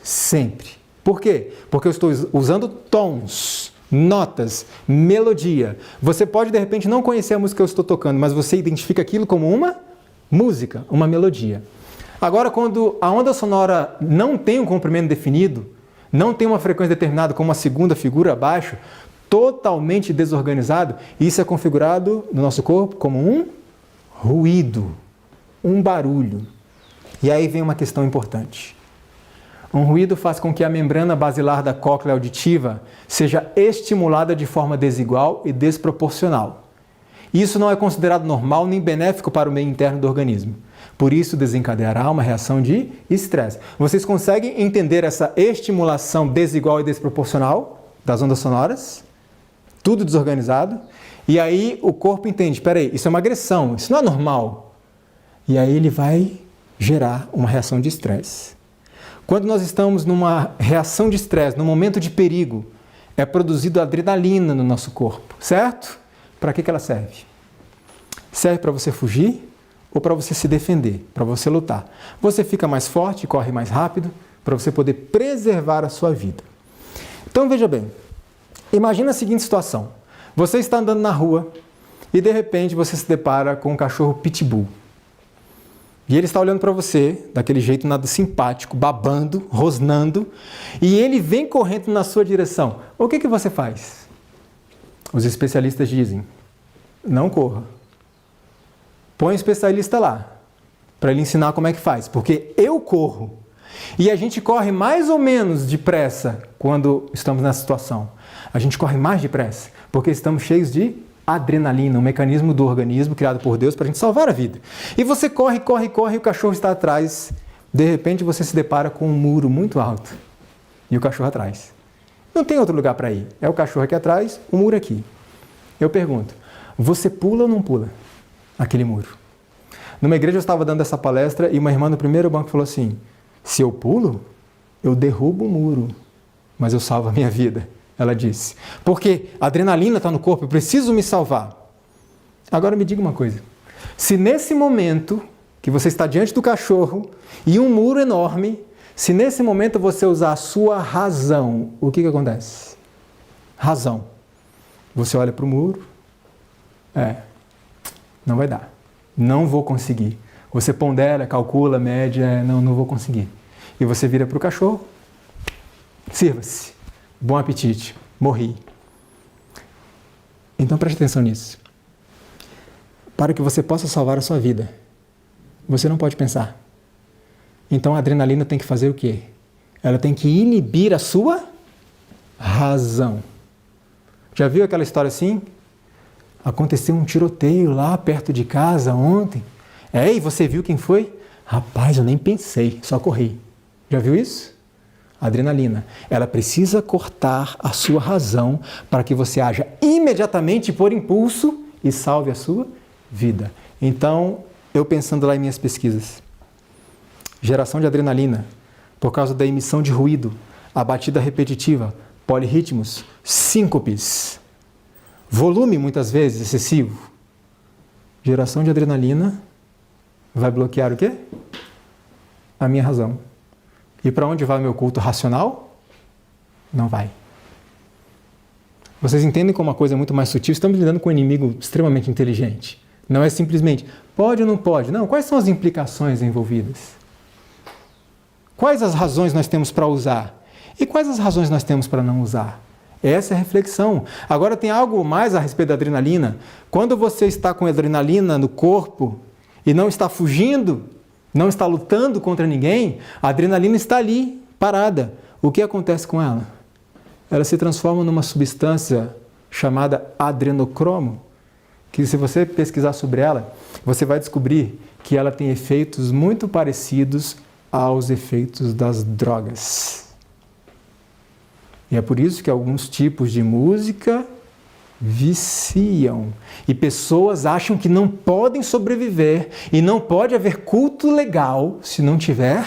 Sempre. Por quê? Porque eu estou usando tons, notas, melodia. Você pode, de repente, não conhecer a música que eu estou tocando, mas você identifica aquilo como uma música, uma melodia. Agora, quando a onda sonora não tem um comprimento definido, não tem uma frequência determinada, como a segunda figura abaixo, totalmente desorganizado, isso é configurado no nosso corpo como um ruído, um barulho. E aí vem uma questão importante. Um ruído faz com que a membrana basilar da cóclea auditiva seja estimulada de forma desigual e desproporcional. Isso não é considerado normal nem benéfico para o meio interno do organismo. Por isso desencadeará uma reação de estresse. Vocês conseguem entender essa estimulação desigual e desproporcional das ondas sonoras? Tudo desorganizado. E aí o corpo entende, espera aí, isso é uma agressão, isso não é normal. E aí ele vai gerar uma reação de estresse. Quando nós estamos numa reação de estresse, num momento de perigo, é produzido adrenalina no nosso corpo, certo? Para que ela serve? Serve para você fugir ou para você se defender, para você lutar. Você fica mais forte, corre mais rápido, para você poder preservar a sua vida. Então veja bem, imagina a seguinte situação. Você está andando na rua e de repente você se depara com um cachorro pitbull. E ele está olhando para você, daquele jeito nada simpático, babando, rosnando, e ele vem correndo na sua direção. O que você faz? Os especialistas dizem, não corra. Põe um especialista lá, para ele ensinar como é que faz, porque eu corro. E a gente corre mais ou menos depressa quando estamos nessa situação. A gente corre mais depressa, porque estamos cheios de adrenalina, um mecanismo do organismo criado por Deus para a gente salvar a vida. E você corre, corre, corre, e o cachorro está atrás. De repente você se depara com um muro muito alto e o cachorro atrás. Não tem outro lugar para ir. É o cachorro aqui atrás, o muro aqui. Eu pergunto, você pula ou não pula aquele muro? Numa igreja eu estava dando essa palestra e uma irmã no primeiro banco falou assim, se eu pulo, eu derrubo o muro, mas eu salvo a minha vida. Ela disse, porque a adrenalina está no corpo, eu preciso me salvar. Agora me diga uma coisa, se nesse momento que você está diante do cachorro e um muro enorme, se nesse momento você usar a sua razão, o que acontece? Razão. Você olha para o muro, não vai dar, não vou conseguir. Você pondera, calcula, mede, não vou conseguir. E você vira para o cachorro, sirva-se. Bom apetite, morri. Então preste atenção nisso. Para que você possa salvar a sua vida, você não pode pensar. Então a adrenalina tem que fazer o quê? Ela tem que inibir a sua razão. Já viu aquela história assim? Aconteceu um tiroteio lá perto de casa ontem. E você viu quem foi? Rapaz, eu nem pensei, só corri. Já viu isso? Adrenalina, ela precisa cortar a sua razão para que você haja imediatamente por impulso e salve a sua vida. Então, eu pensando lá em minhas pesquisas, geração de adrenalina, por causa da emissão de ruído, a batida repetitiva, polirritmos, síncopes, volume muitas vezes excessivo. Geração de adrenalina vai bloquear o quê? A minha razão. E para onde vai o meu culto racional? Não vai. Vocês entendem como uma coisa é muito mais sutil? Estamos lidando com um inimigo extremamente inteligente. Não é simplesmente pode ou não pode. Não, quais são as implicações envolvidas? Quais as razões nós temos para usar? E quais as razões nós temos para não usar? Essa é a reflexão. Agora tem algo mais a respeito da adrenalina. Quando você está com adrenalina no corpo e não está fugindo, não está lutando contra ninguém, a adrenalina está ali, parada. O que acontece com ela? Ela se transforma numa substância chamada adrenocromo, que se você pesquisar sobre ela, você vai descobrir que ela tem efeitos muito parecidos aos efeitos das drogas. E é por isso que alguns tipos de música viciam. E pessoas acham que não podem sobreviver e não pode haver culto legal se não tiver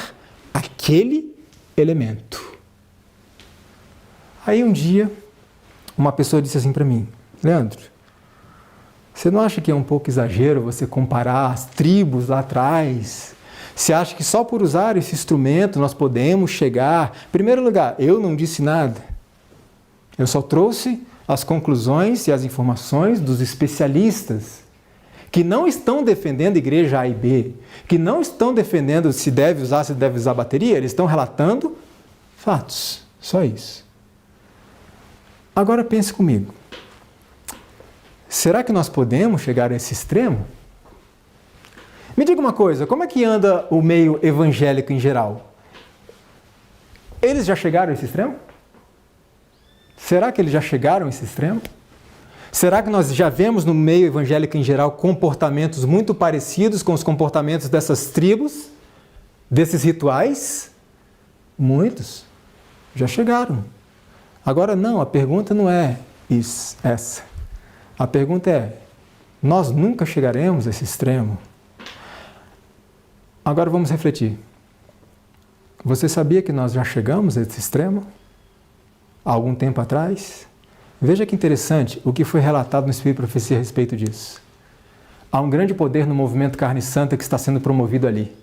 aquele elemento. Aí um dia, uma pessoa disse assim para mim: Leandro, você não acha que é um pouco exagero você comparar as tribos lá atrás? Você acha que só por usar esse instrumento nós podemos chegar? Em primeiro lugar, eu não disse nada. Eu só trouxe as conclusões e as informações dos especialistas que não estão defendendo a igreja A e B, que não estão defendendo se deve usar bateria, eles estão relatando fatos, só isso. Agora pense comigo, será que nós podemos chegar a esse extremo? Me diga uma coisa, como é que anda o meio evangélico em geral? Eles já chegaram a esse extremo? Será que eles já chegaram a esse extremo? Será que nós já vemos no meio evangélico em geral comportamentos muito parecidos com os comportamentos dessas tribos, desses rituais? Muitos já chegaram. Agora não, a pergunta não é essa. A pergunta é, nós nunca chegaremos a esse extremo? Agora vamos refletir. Você sabia que nós já chegamos a esse extremo? Há algum tempo atrás? Veja que interessante o que foi relatado no Espírito e Profecia a respeito disso. Há um grande poder no movimento Carne Santa que está sendo promovido ali.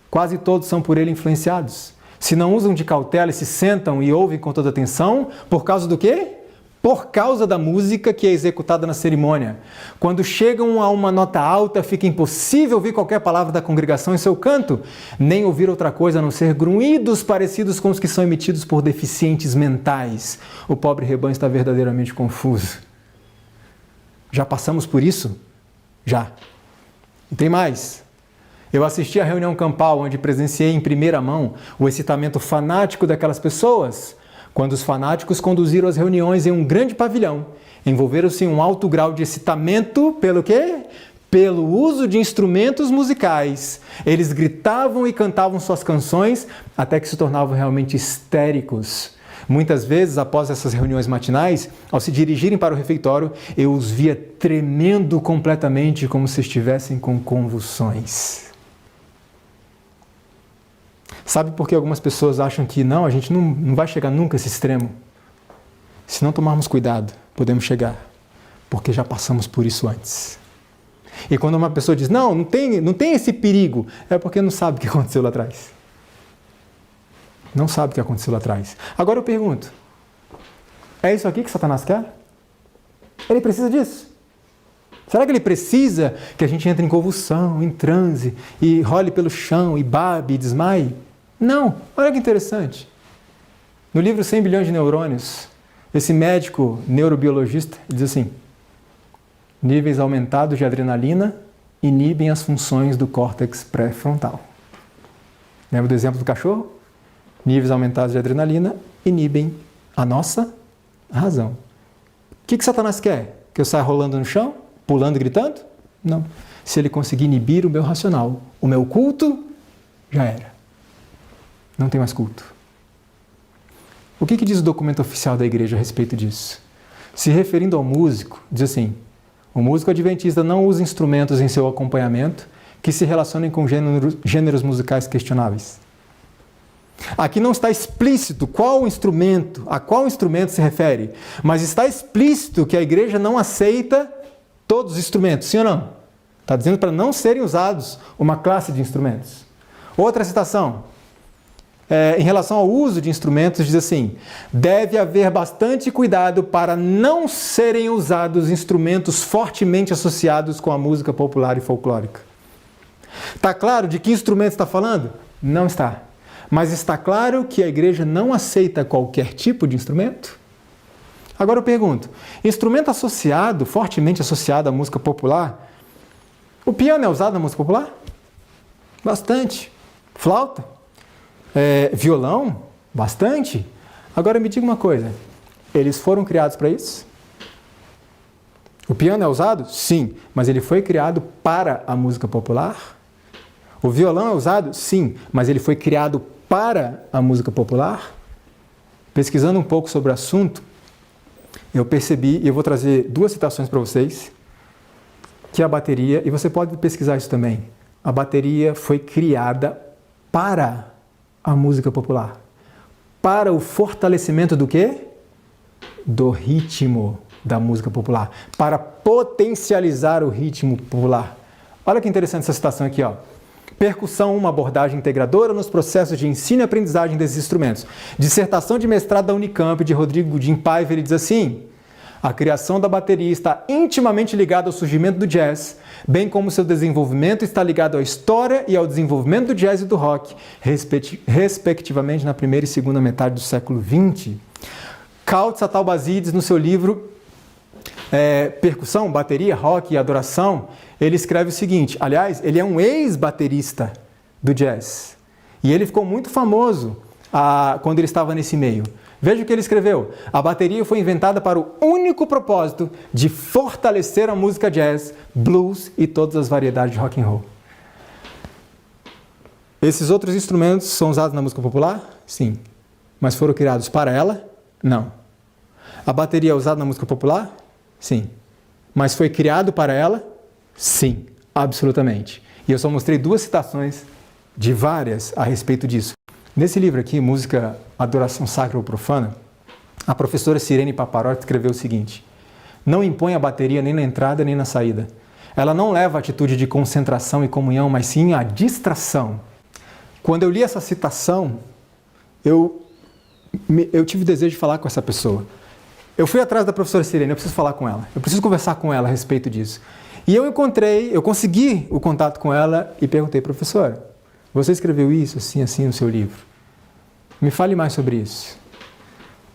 Quase todos são por ele influenciados. Se não usam de cautela e se sentam e ouvem com toda atenção, por causa do quê? Por causa da música que é executada na cerimônia. Quando chegam a uma nota alta, fica impossível ouvir qualquer palavra da congregação em seu canto, nem ouvir outra coisa a não ser grunhidos parecidos com os que são emitidos por deficientes mentais. O pobre rebanho está verdadeiramente confuso. Já passamos por isso? Já. E tem mais. Eu assisti à reunião campal onde presenciei em primeira mão o excitamento fanático daquelas pessoas, quando os fanáticos conduziram as reuniões em um grande pavilhão, envolveram-se em um alto grau de excitamento pelo quê? Pelo uso de instrumentos musicais. Eles gritavam e cantavam suas canções até que se tornavam realmente histéricos. Muitas vezes, após essas reuniões matinais, ao se dirigirem para o refeitório, eu os via tremendo completamente como se estivessem com convulsões. Sabe por que algumas pessoas acham que não, a gente não vai chegar nunca a esse extremo? Se não tomarmos cuidado, podemos chegar, porque já passamos por isso antes. E quando uma pessoa diz, não tem esse perigo, é porque não sabe o que aconteceu lá atrás. Não sabe o que aconteceu lá atrás. Agora eu pergunto, é isso aqui que Satanás quer? Ele precisa disso? Será que ele precisa que a gente entre em convulsão, em transe, e role pelo chão, e babe, e desmaie? Não. Olha que interessante. No livro 100 bilhões de neurônios, esse médico neurobiologista diz assim, níveis aumentados de adrenalina inibem as funções do córtex pré-frontal. Lembra do exemplo do cachorro? Níveis aumentados de adrenalina inibem a nossa razão. O que Satanás quer? Que eu saia rolando no chão, pulando e gritando? Não. Se ele conseguir inibir o meu racional, o meu culto, já era. Não tem mais culto. O que diz o documento oficial da igreja a respeito disso? Se referindo ao músico, diz assim, O músico adventista não usa instrumentos em seu acompanhamento que se relacionem com gêneros musicais questionáveis. Aqui não está explícito a qual instrumento se refere, mas está explícito que a igreja não aceita todos os instrumentos, sim ou não? Está dizendo para não serem usados uma classe de instrumentos. Outra citação, em relação ao uso de instrumentos, diz assim: deve haver bastante cuidado para não serem usados instrumentos fortemente associados com a música popular e folclórica. Está claro de que instrumento está falando? Não está. Mas está claro que a igreja não aceita qualquer tipo de instrumento? Agora eu pergunto, instrumento associado, fortemente associado à música popular, o piano é usado na música popular? Bastante. Flauta? Violão? Bastante. Agora me diga uma coisa, eles foram criados para isso? O piano é usado? Sim, mas ele foi criado para a música popular? O violão é usado? Sim, mas ele foi criado para a música popular? Pesquisando um pouco sobre o assunto, eu percebi, e eu vou trazer duas citações para vocês, que a bateria, e você pode pesquisar isso também, a bateria foi criada para a música popular. Para o fortalecimento do quê? Do ritmo da música popular. Para potencializar o ritmo popular. Olha que interessante essa citação aqui, ó. Percussão, uma abordagem integradora nos processos de ensino e aprendizagem desses instrumentos. Dissertação de mestrado da Unicamp, de Rodrigo Godin Paiva, ele diz assim: a criação da bateria está intimamente ligada ao surgimento do jazz, bem como seu desenvolvimento está ligado à história e ao desenvolvimento do jazz e do rock, respectivamente na primeira e segunda metade do século XX. Count Atalbazides, no seu livro Percussão, Bateria, Rock e Adoração, ele escreve o seguinte, aliás, ele é um ex-baterista do jazz, e ele ficou muito famoso quando ele estava nesse meio. Veja o que ele escreveu: a bateria foi inventada para o único propósito de fortalecer a música jazz, blues e todas as variedades de rock and roll. Esses outros instrumentos são usados na música popular? Sim. Mas foram criados para ela? Não. A bateria é usada na música popular? Sim. Mas foi criado para ela? Sim, absolutamente. E eu só mostrei duas citações de várias a respeito disso. Nesse livro aqui, Música, Adoração Sacra ou Profana, a professora Sirene Paparotti escreveu o seguinte: não impõe a bateria nem na entrada nem na saída. Ela não leva a atitude de concentração e comunhão, mas sim a distração. Quando eu li essa citação, eu tive o desejo de falar com essa pessoa. Eu fui atrás da professora Sirene, eu preciso falar com ela, eu preciso conversar com ela a respeito disso. E eu consegui o contato com ela e perguntei: professora, você escreveu isso, assim, assim no seu livro? Me fale mais sobre isso.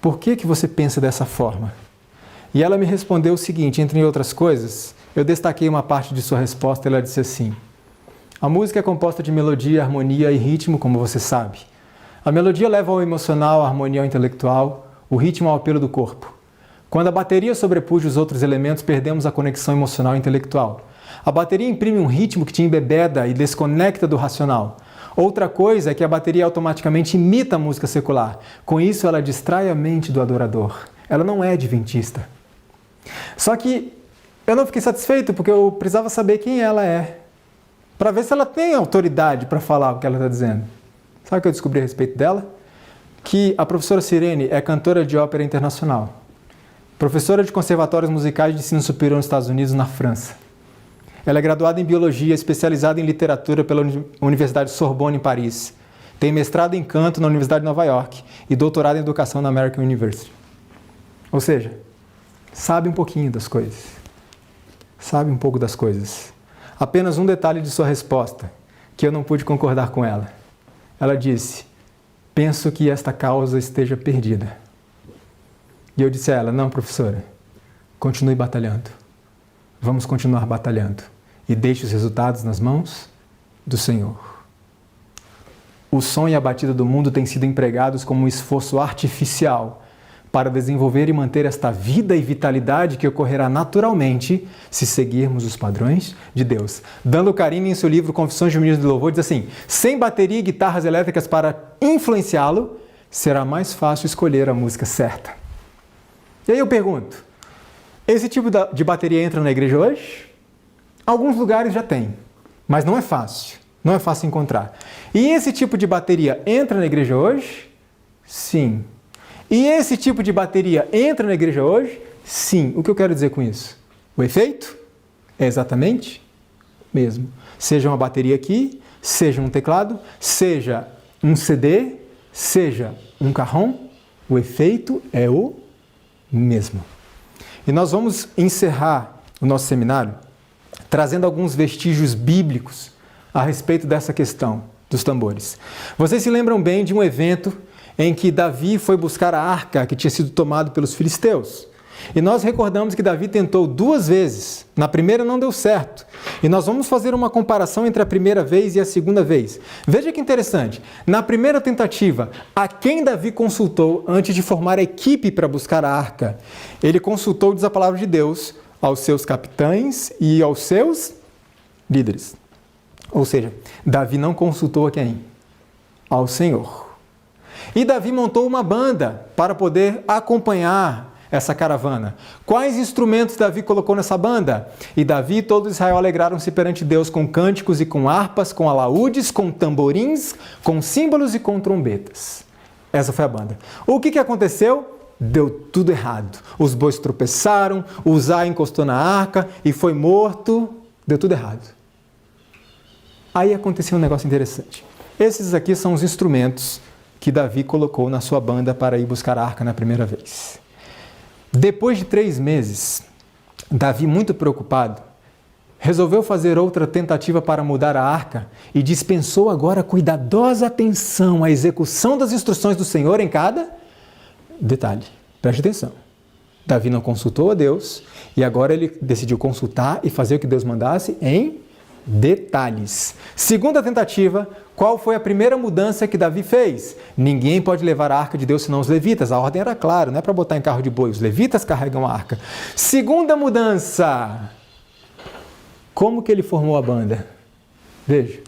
Por que você pensa dessa forma? E ela me respondeu o seguinte, entre outras coisas, eu destaquei uma parte de sua resposta, ela disse assim: a música é composta de melodia, harmonia e ritmo, como você sabe. A melodia leva ao emocional, a harmonia ao intelectual, o ritmo ao apelo do corpo. Quando a bateria sobrepuja os outros elementos, perdemos a conexão emocional e intelectual. A bateria imprime um ritmo que te embebeda e desconecta do racional. Outra coisa é que a bateria automaticamente imita a música secular. Com isso, ela distrai a mente do adorador. Ela não é adventista. Só que eu não fiquei satisfeito porque eu precisava saber quem ela é, para ver se ela tem autoridade para falar o que ela está dizendo. Sabe o que eu descobri a respeito dela? Que a professora Sirene é cantora de ópera internacional, professora de conservatórios musicais de ensino superior nos Estados Unidos e na França. Ela é graduada em Biologia, especializada em Literatura pela Universidade Sorbonne, em Paris. Tem mestrado em Canto na Universidade de Nova York e doutorado em Educação na American University. Ou seja, sabe um pouquinho das coisas. Sabe um pouco das coisas. Apenas um detalhe de sua resposta, que eu não pude concordar com ela. Ela disse: penso que esta causa esteja perdida. E eu disse a ela: não, professora, continue batalhando. Vamos continuar batalhando. E deixe os resultados nas mãos do Senhor. O som e a batida do mundo têm sido empregados como um esforço artificial para desenvolver e manter esta vida e vitalidade que ocorrerá naturalmente se seguirmos os padrões de Deus. Dando Carini, em seu livro Confissões de Meninos de Louvor, diz assim: sem bateria e guitarras elétricas para influenciá-lo, será mais fácil escolher a música certa. E aí eu pergunto, Esse tipo de bateria entra na igreja hoje? Alguns lugares já tem, mas não é fácil. Não é fácil encontrar. E esse tipo de bateria entra na igreja hoje? Sim. E esse tipo de bateria entra na igreja hoje? Sim. O que eu quero dizer com isso? O efeito é exatamente o mesmo. Seja uma bateria aqui, seja um teclado, seja um CD, seja um carrom, o efeito é o mesmo. E nós vamos encerrar o nosso seminário trazendo alguns vestígios bíblicos a respeito dessa questão dos tambores. Vocês se lembram bem de um evento em que Davi foi buscar a arca que tinha sido tomada pelos filisteus. E nós recordamos que Davi tentou 2 vezes. Na primeira não deu certo. E nós vamos fazer uma comparação entre a primeira vez e a segunda vez. Veja que interessante. Na primeira tentativa, a quem Davi consultou antes de formar a equipe para buscar a arca? Ele consultou, diz a palavra de Deus, aos seus capitães e aos seus líderes. Ou seja, Davi não consultou a quem? Ao Senhor. E Davi montou uma banda para poder acompanhar essa caravana. Quais instrumentos Davi colocou nessa banda? E Davi e todo Israel alegraram-se perante Deus com cânticos e com harpas, com alaúdes, com tamborins, com símbolos e com trombetas. Essa foi a banda. O que aconteceu? Deu tudo errado. Os bois tropeçaram, Uzá encostou na arca e foi morto. Deu tudo errado. Aí aconteceu um negócio interessante. Esses aqui são os instrumentos que Davi colocou na sua banda para ir buscar a arca na primeira vez. Depois de 3 meses, Davi, muito preocupado, resolveu fazer outra tentativa para mudar a arca e dispensou agora cuidadosa atenção à execução das instruções do Senhor em cada detalhe. Preste atenção. Davi não consultou a Deus e agora ele decidiu consultar e fazer o que Deus mandasse em detalhes. Segunda tentativa, qual foi a primeira mudança que Davi fez? Ninguém pode levar a arca de Deus senão os levitas. A ordem era clara, não é para botar em carro de boi. Os levitas carregam a arca. Segunda mudança. Como que ele formou a banda? Veja.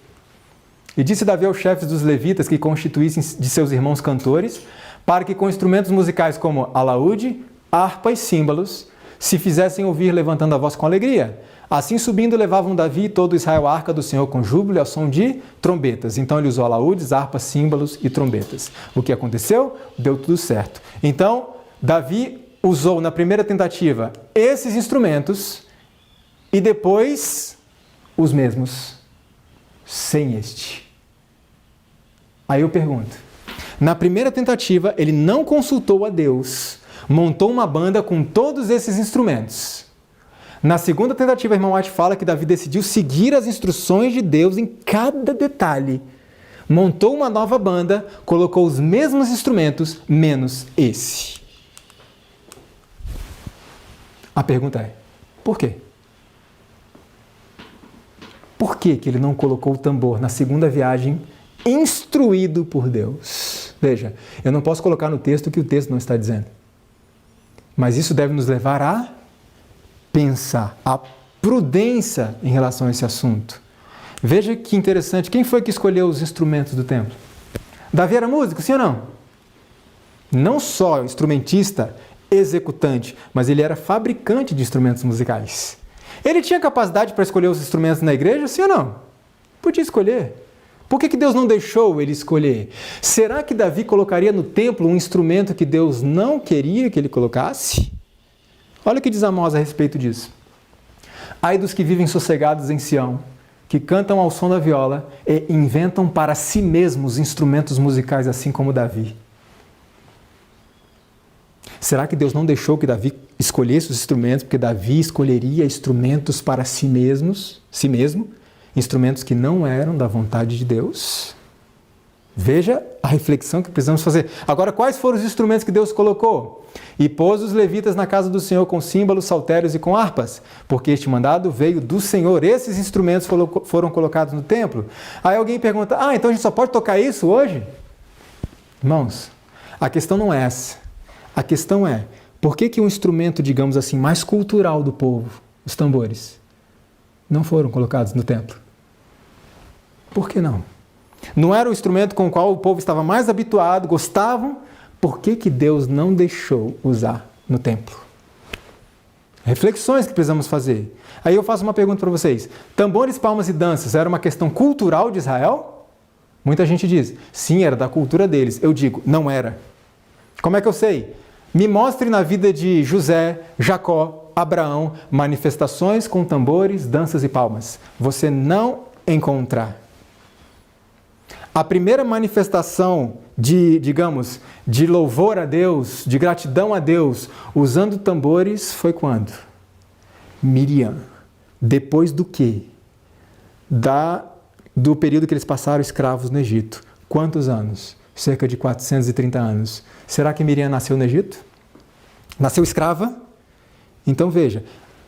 E disse Davi aos chefes dos levitas que constituíssem de seus irmãos cantores, para que com instrumentos musicais como alaúde, harpa e símbolos, se fizessem ouvir levantando a voz com alegria. Assim subindo levavam Davi e todo Israel a arca do Senhor com júbilo ao som de trombetas. Então ele usou alaúdes, harpas, símbolos e trombetas. O que aconteceu? Deu tudo certo. Então Davi usou na primeira tentativa esses instrumentos e depois os mesmos, sem este. Aí eu pergunto, na primeira tentativa ele não consultou a Deus, montou uma banda com todos esses instrumentos. Na segunda tentativa, a irmã White fala que Davi decidiu seguir as instruções de Deus em cada detalhe. Montou uma nova banda, colocou os mesmos instrumentos, menos esse. A pergunta é, por quê? Por que ele não colocou o tambor na segunda viagem, instruído por Deus? Veja, eu não posso colocar no texto o que o texto não está dizendo. Mas isso deve nos levar a pensar, a prudência em relação a esse assunto. Veja que interessante, quem foi que escolheu os instrumentos do templo? Davi era músico, sim ou não? Não só instrumentista, executante, mas ele era fabricante de instrumentos musicais. Ele tinha capacidade para escolher os instrumentos na igreja, sim ou não? Podia escolher. Por que Deus não deixou ele escolher? Será que Davi colocaria no templo um instrumento que Deus não queria que ele colocasse? Olha o que diz Amós a respeito disso. Ai dos que vivem sossegados em Sião, que cantam ao som da viola e inventam para si mesmos instrumentos musicais, assim como Davi. Será que Deus não deixou que Davi escolhesse os instrumentos, porque Davi escolheria instrumentos para si mesmo, instrumentos que não eram da vontade de Deus? Veja a reflexão que precisamos fazer. Agora, quais foram os instrumentos que Deus colocou? E pôs os levitas na casa do Senhor com símbolos, saltérios e com harpas, porque este mandado veio do Senhor. Esses instrumentos foram colocados no templo. Aí alguém pergunta, então a gente só pode tocar isso hoje? Irmãos, a questão não é essa. A questão é, por que um instrumento, digamos assim, mais cultural do povo, os tambores, não foram colocados no templo? Por que não? Não era o instrumento com o qual o povo estava mais habituado, gostavam? Por que Deus não deixou usar no templo? Reflexões que precisamos fazer. Aí eu faço uma pergunta para vocês. Tambores, palmas e danças era uma questão cultural de Israel? Muita gente diz, sim, era da cultura deles. Eu digo, não era. Como é que eu sei? Me mostre na vida de José, Jacó, Abraão, manifestações com tambores, danças e palmas. Você não encontra. A primeira manifestação de louvor a Deus, de gratidão a Deus, usando tambores, foi quando? Miriam. Depois do quê? Do período que eles passaram escravos no Egito. Quantos anos? Cerca de 430 anos. Será que Miriam nasceu no Egito? Nasceu escrava? Então veja,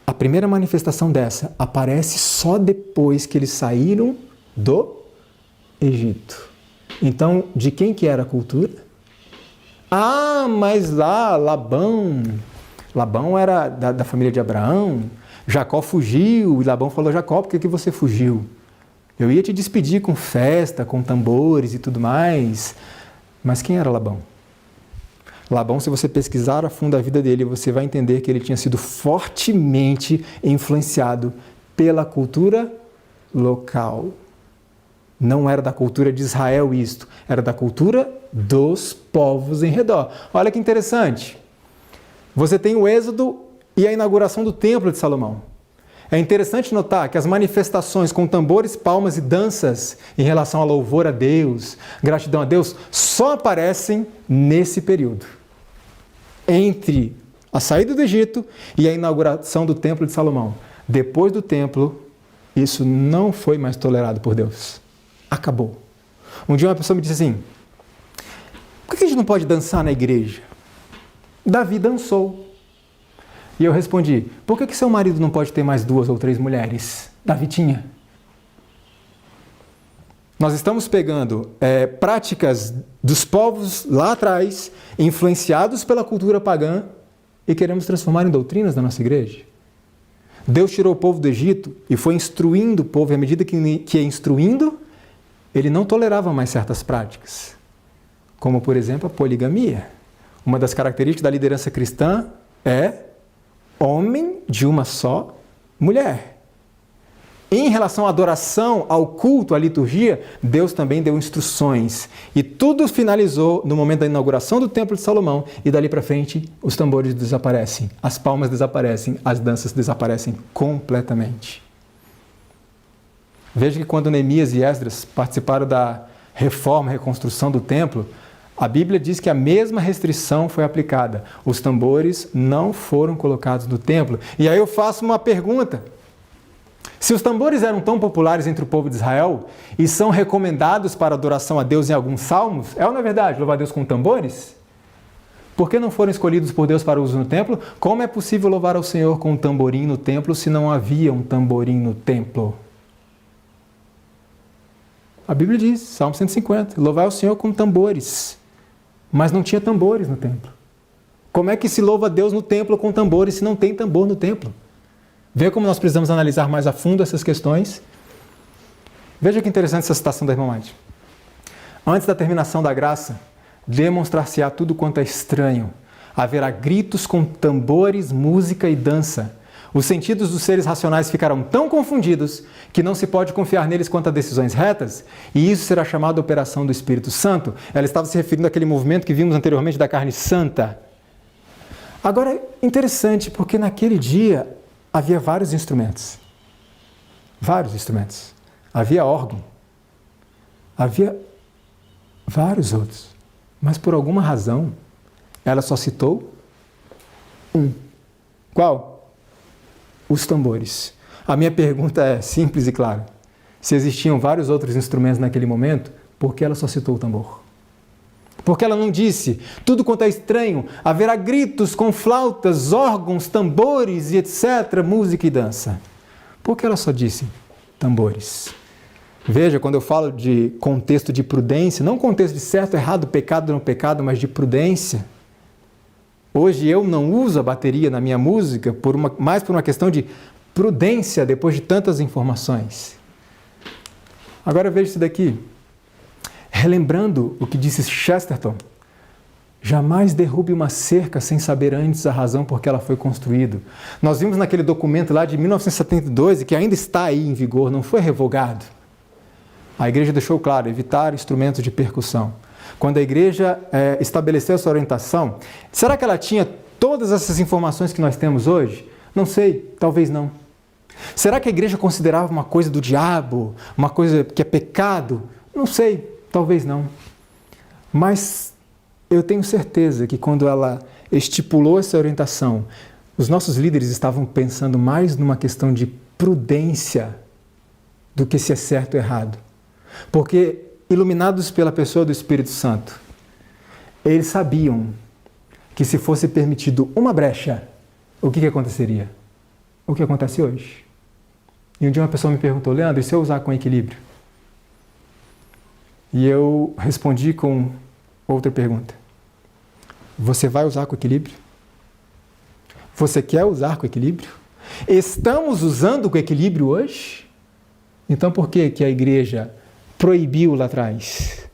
a primeira manifestação dessa aparece só depois que eles saíram do Egito. Então, de quem que era a cultura? Ah, mas lá, Labão era da família de Abraão, Jacó fugiu, e Labão falou, Jacó, por que você fugiu? Eu ia te despedir com festa, com tambores e tudo mais, mas quem era Labão? Labão, se você pesquisar a fundo a vida dele, você vai entender que ele tinha sido fortemente influenciado pela cultura local. Não era da cultura de Israel isto, era da cultura dos povos em redor. Olha que interessante. Você tem o Êxodo e a inauguração do Templo de Salomão. É interessante notar que as manifestações com tambores, palmas e danças em relação ao louvor a Deus, gratidão a Deus, só aparecem nesse período. Entre a saída do Egito e a inauguração do Templo de Salomão. Depois do templo, isso não foi mais tolerado por Deus. Acabou. Um dia uma pessoa me disse assim, por que a gente não pode dançar na igreja? Davi dançou. E eu respondi, por que seu marido não pode ter mais 2 ou 3 mulheres? Davi tinha. Nós estamos pegando práticas dos povos lá atrás, influenciados pela cultura pagã, e queremos transformar em doutrinas da nossa igreja. Deus tirou o povo do Egito e foi instruindo o povo, e à medida que ia instruindo, ele não tolerava mais certas práticas, como, por exemplo, a poligamia. Uma das características da liderança cristã é homem de uma só mulher. Em relação à adoração, ao culto, à liturgia, Deus também deu instruções. E tudo finalizou no momento da inauguração do Templo de Salomão, e dali para frente os tambores desaparecem, as palmas desaparecem, as danças desaparecem completamente. Veja que quando Neemias e Esdras participaram da reforma e reconstrução do templo, a Bíblia diz que a mesma restrição foi aplicada. Os tambores não foram colocados no templo. E aí eu faço uma pergunta. Se os tambores eram tão populares entre o povo de Israel e são recomendados para adoração a Deus em alguns salmos, é ou não é verdade louvar a Deus com tambores? Por que não foram escolhidos por Deus para uso no templo? Como é possível louvar ao Senhor com um tamborim no templo se não havia um tamborim no templo? A Bíblia diz, Salmo 150, louvar ao Senhor com tambores. Mas não tinha tambores no templo. Como é que se louva a Deus no templo com tambores se não tem tambor no templo? Vê como nós precisamos analisar mais a fundo essas questões. Veja que interessante essa citação da irmã White. Antes da terminação da graça, demonstrar-se-á tudo quanto é estranho. Haverá gritos com tambores, música e dança. Os sentidos dos seres racionais ficarão tão confundidos que não se pode confiar neles quanto a decisões retas, e isso será chamado de operação do Espírito Santo. Ela estava se referindo àquele movimento que vimos anteriormente da carne santa. Agora, é interessante, porque naquele dia havia vários instrumentos. Vários instrumentos. Havia órgão. Havia vários outros. Mas por alguma razão, ela só citou um. Qual? Os tambores. A minha pergunta é simples e clara. Se existiam vários outros instrumentos naquele momento, por que ela só citou o tambor? Porque ela não disse, tudo quanto é estranho, haverá gritos com flautas, órgãos, tambores e etc., música e dança. Por que ela só disse tambores? Veja, quando eu falo de contexto de prudência, não contexto de certo, errado, pecado, não pecado, mas de prudência. Hoje eu não uso a bateria na minha música mais por uma questão de prudência depois de tantas informações. Agora veja isso daqui. Relembrando o que disse Chesterton, Jamais derrube uma cerca sem saber antes a razão por que ela foi construída. Nós vimos naquele documento lá de 1972, que ainda está aí em vigor, não foi revogado. A igreja deixou claro, evitar instrumentos de percussão. Quando a igreja estabeleceu essa orientação, será que ela tinha todas essas informações que nós temos hoje? Não sei, talvez não. Será que a igreja considerava uma coisa do diabo, uma coisa que é pecado? Não sei, talvez não. Mas eu tenho certeza que quando ela estipulou essa orientação, os nossos líderes estavam pensando mais numa questão de prudência do que se é certo ou errado. Porque, iluminados pela pessoa do Espírito Santo, eles sabiam que se fosse permitido uma brecha, o que aconteceria? O que acontece hoje? E um dia uma pessoa me perguntou, Leandro, e se eu usar com equilíbrio? E eu respondi com outra pergunta. Você vai usar com equilíbrio? Você quer usar com equilíbrio? Estamos usando com equilíbrio hoje? Então por que a igreja proibiu lá atrás?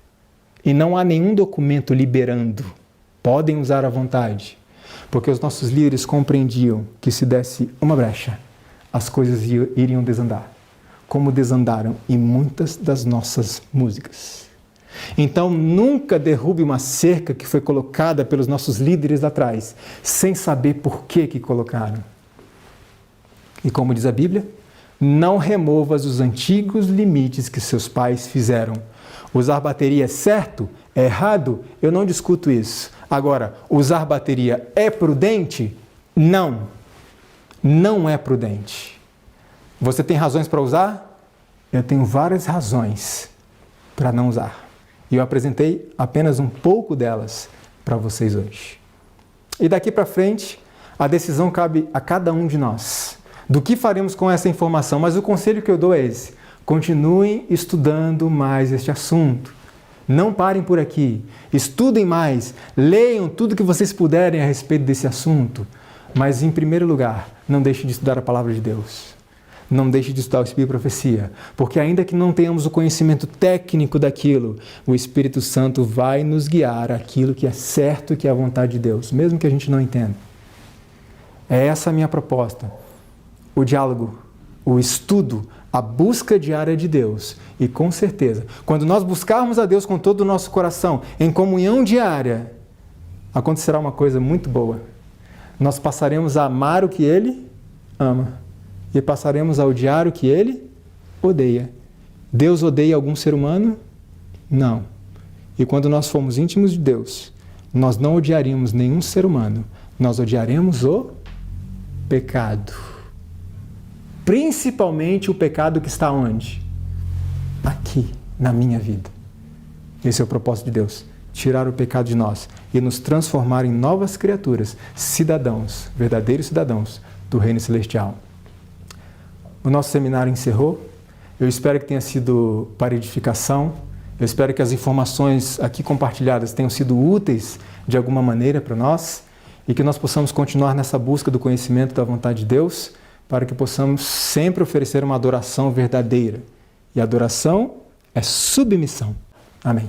E não há nenhum documento liberando. Podem usar à vontade. Porque os nossos líderes compreendiam que se desse uma brecha, as coisas iriam desandar. Como desandaram em muitas das nossas músicas. Então, nunca derrube uma cerca que foi colocada pelos nossos líderes lá atrás, sem saber por que colocaram. E como diz a Bíblia, não removas os antigos limites que seus pais fizeram. Usar bateria é certo? É errado? Eu não discuto isso. Agora, usar bateria é prudente? Não. Não é prudente. Você tem razões para usar? Eu tenho várias razões para não usar. E eu apresentei apenas um pouco delas para vocês hoje. E daqui para frente, a decisão cabe a cada um de nós. Do que faremos com essa informação? Mas o conselho que eu dou é esse. Continuem estudando mais este assunto. Não parem por aqui. Estudem mais. Leiam tudo que vocês puderem a respeito desse assunto. Mas, em primeiro lugar, não deixem de estudar a palavra de Deus. Não deixe de estudar o Espírito e Profecia, porque ainda que não tenhamos o conhecimento técnico daquilo, o Espírito Santo vai nos guiar àquilo que é certo e que é a vontade de Deus, mesmo que a gente não entenda. É essa a minha proposta. O diálogo, o estudo, a busca diária de Deus. E com certeza, quando nós buscarmos a Deus com todo o nosso coração, em comunhão diária, acontecerá uma coisa muito boa. Nós passaremos a amar o que Ele ama. E passaremos a odiar o que Ele odeia. Deus odeia algum ser humano? Não. E quando nós formos íntimos de Deus, nós não odiaríamos nenhum ser humano. Nós odiaremos o pecado. Principalmente o pecado que está onde? Aqui, na minha vida. Esse é o propósito de Deus. Tirar o pecado de nós e nos transformar em novas criaturas, cidadãos, verdadeiros cidadãos do Reino Celestial. O nosso seminário encerrou. Eu espero que tenha sido para edificação. Eu espero que as informações aqui compartilhadas tenham sido úteis de alguma maneira para nós e que nós possamos continuar nessa busca do conhecimento da vontade de Deus para que possamos sempre oferecer uma adoração verdadeira. E adoração é submissão. Amém.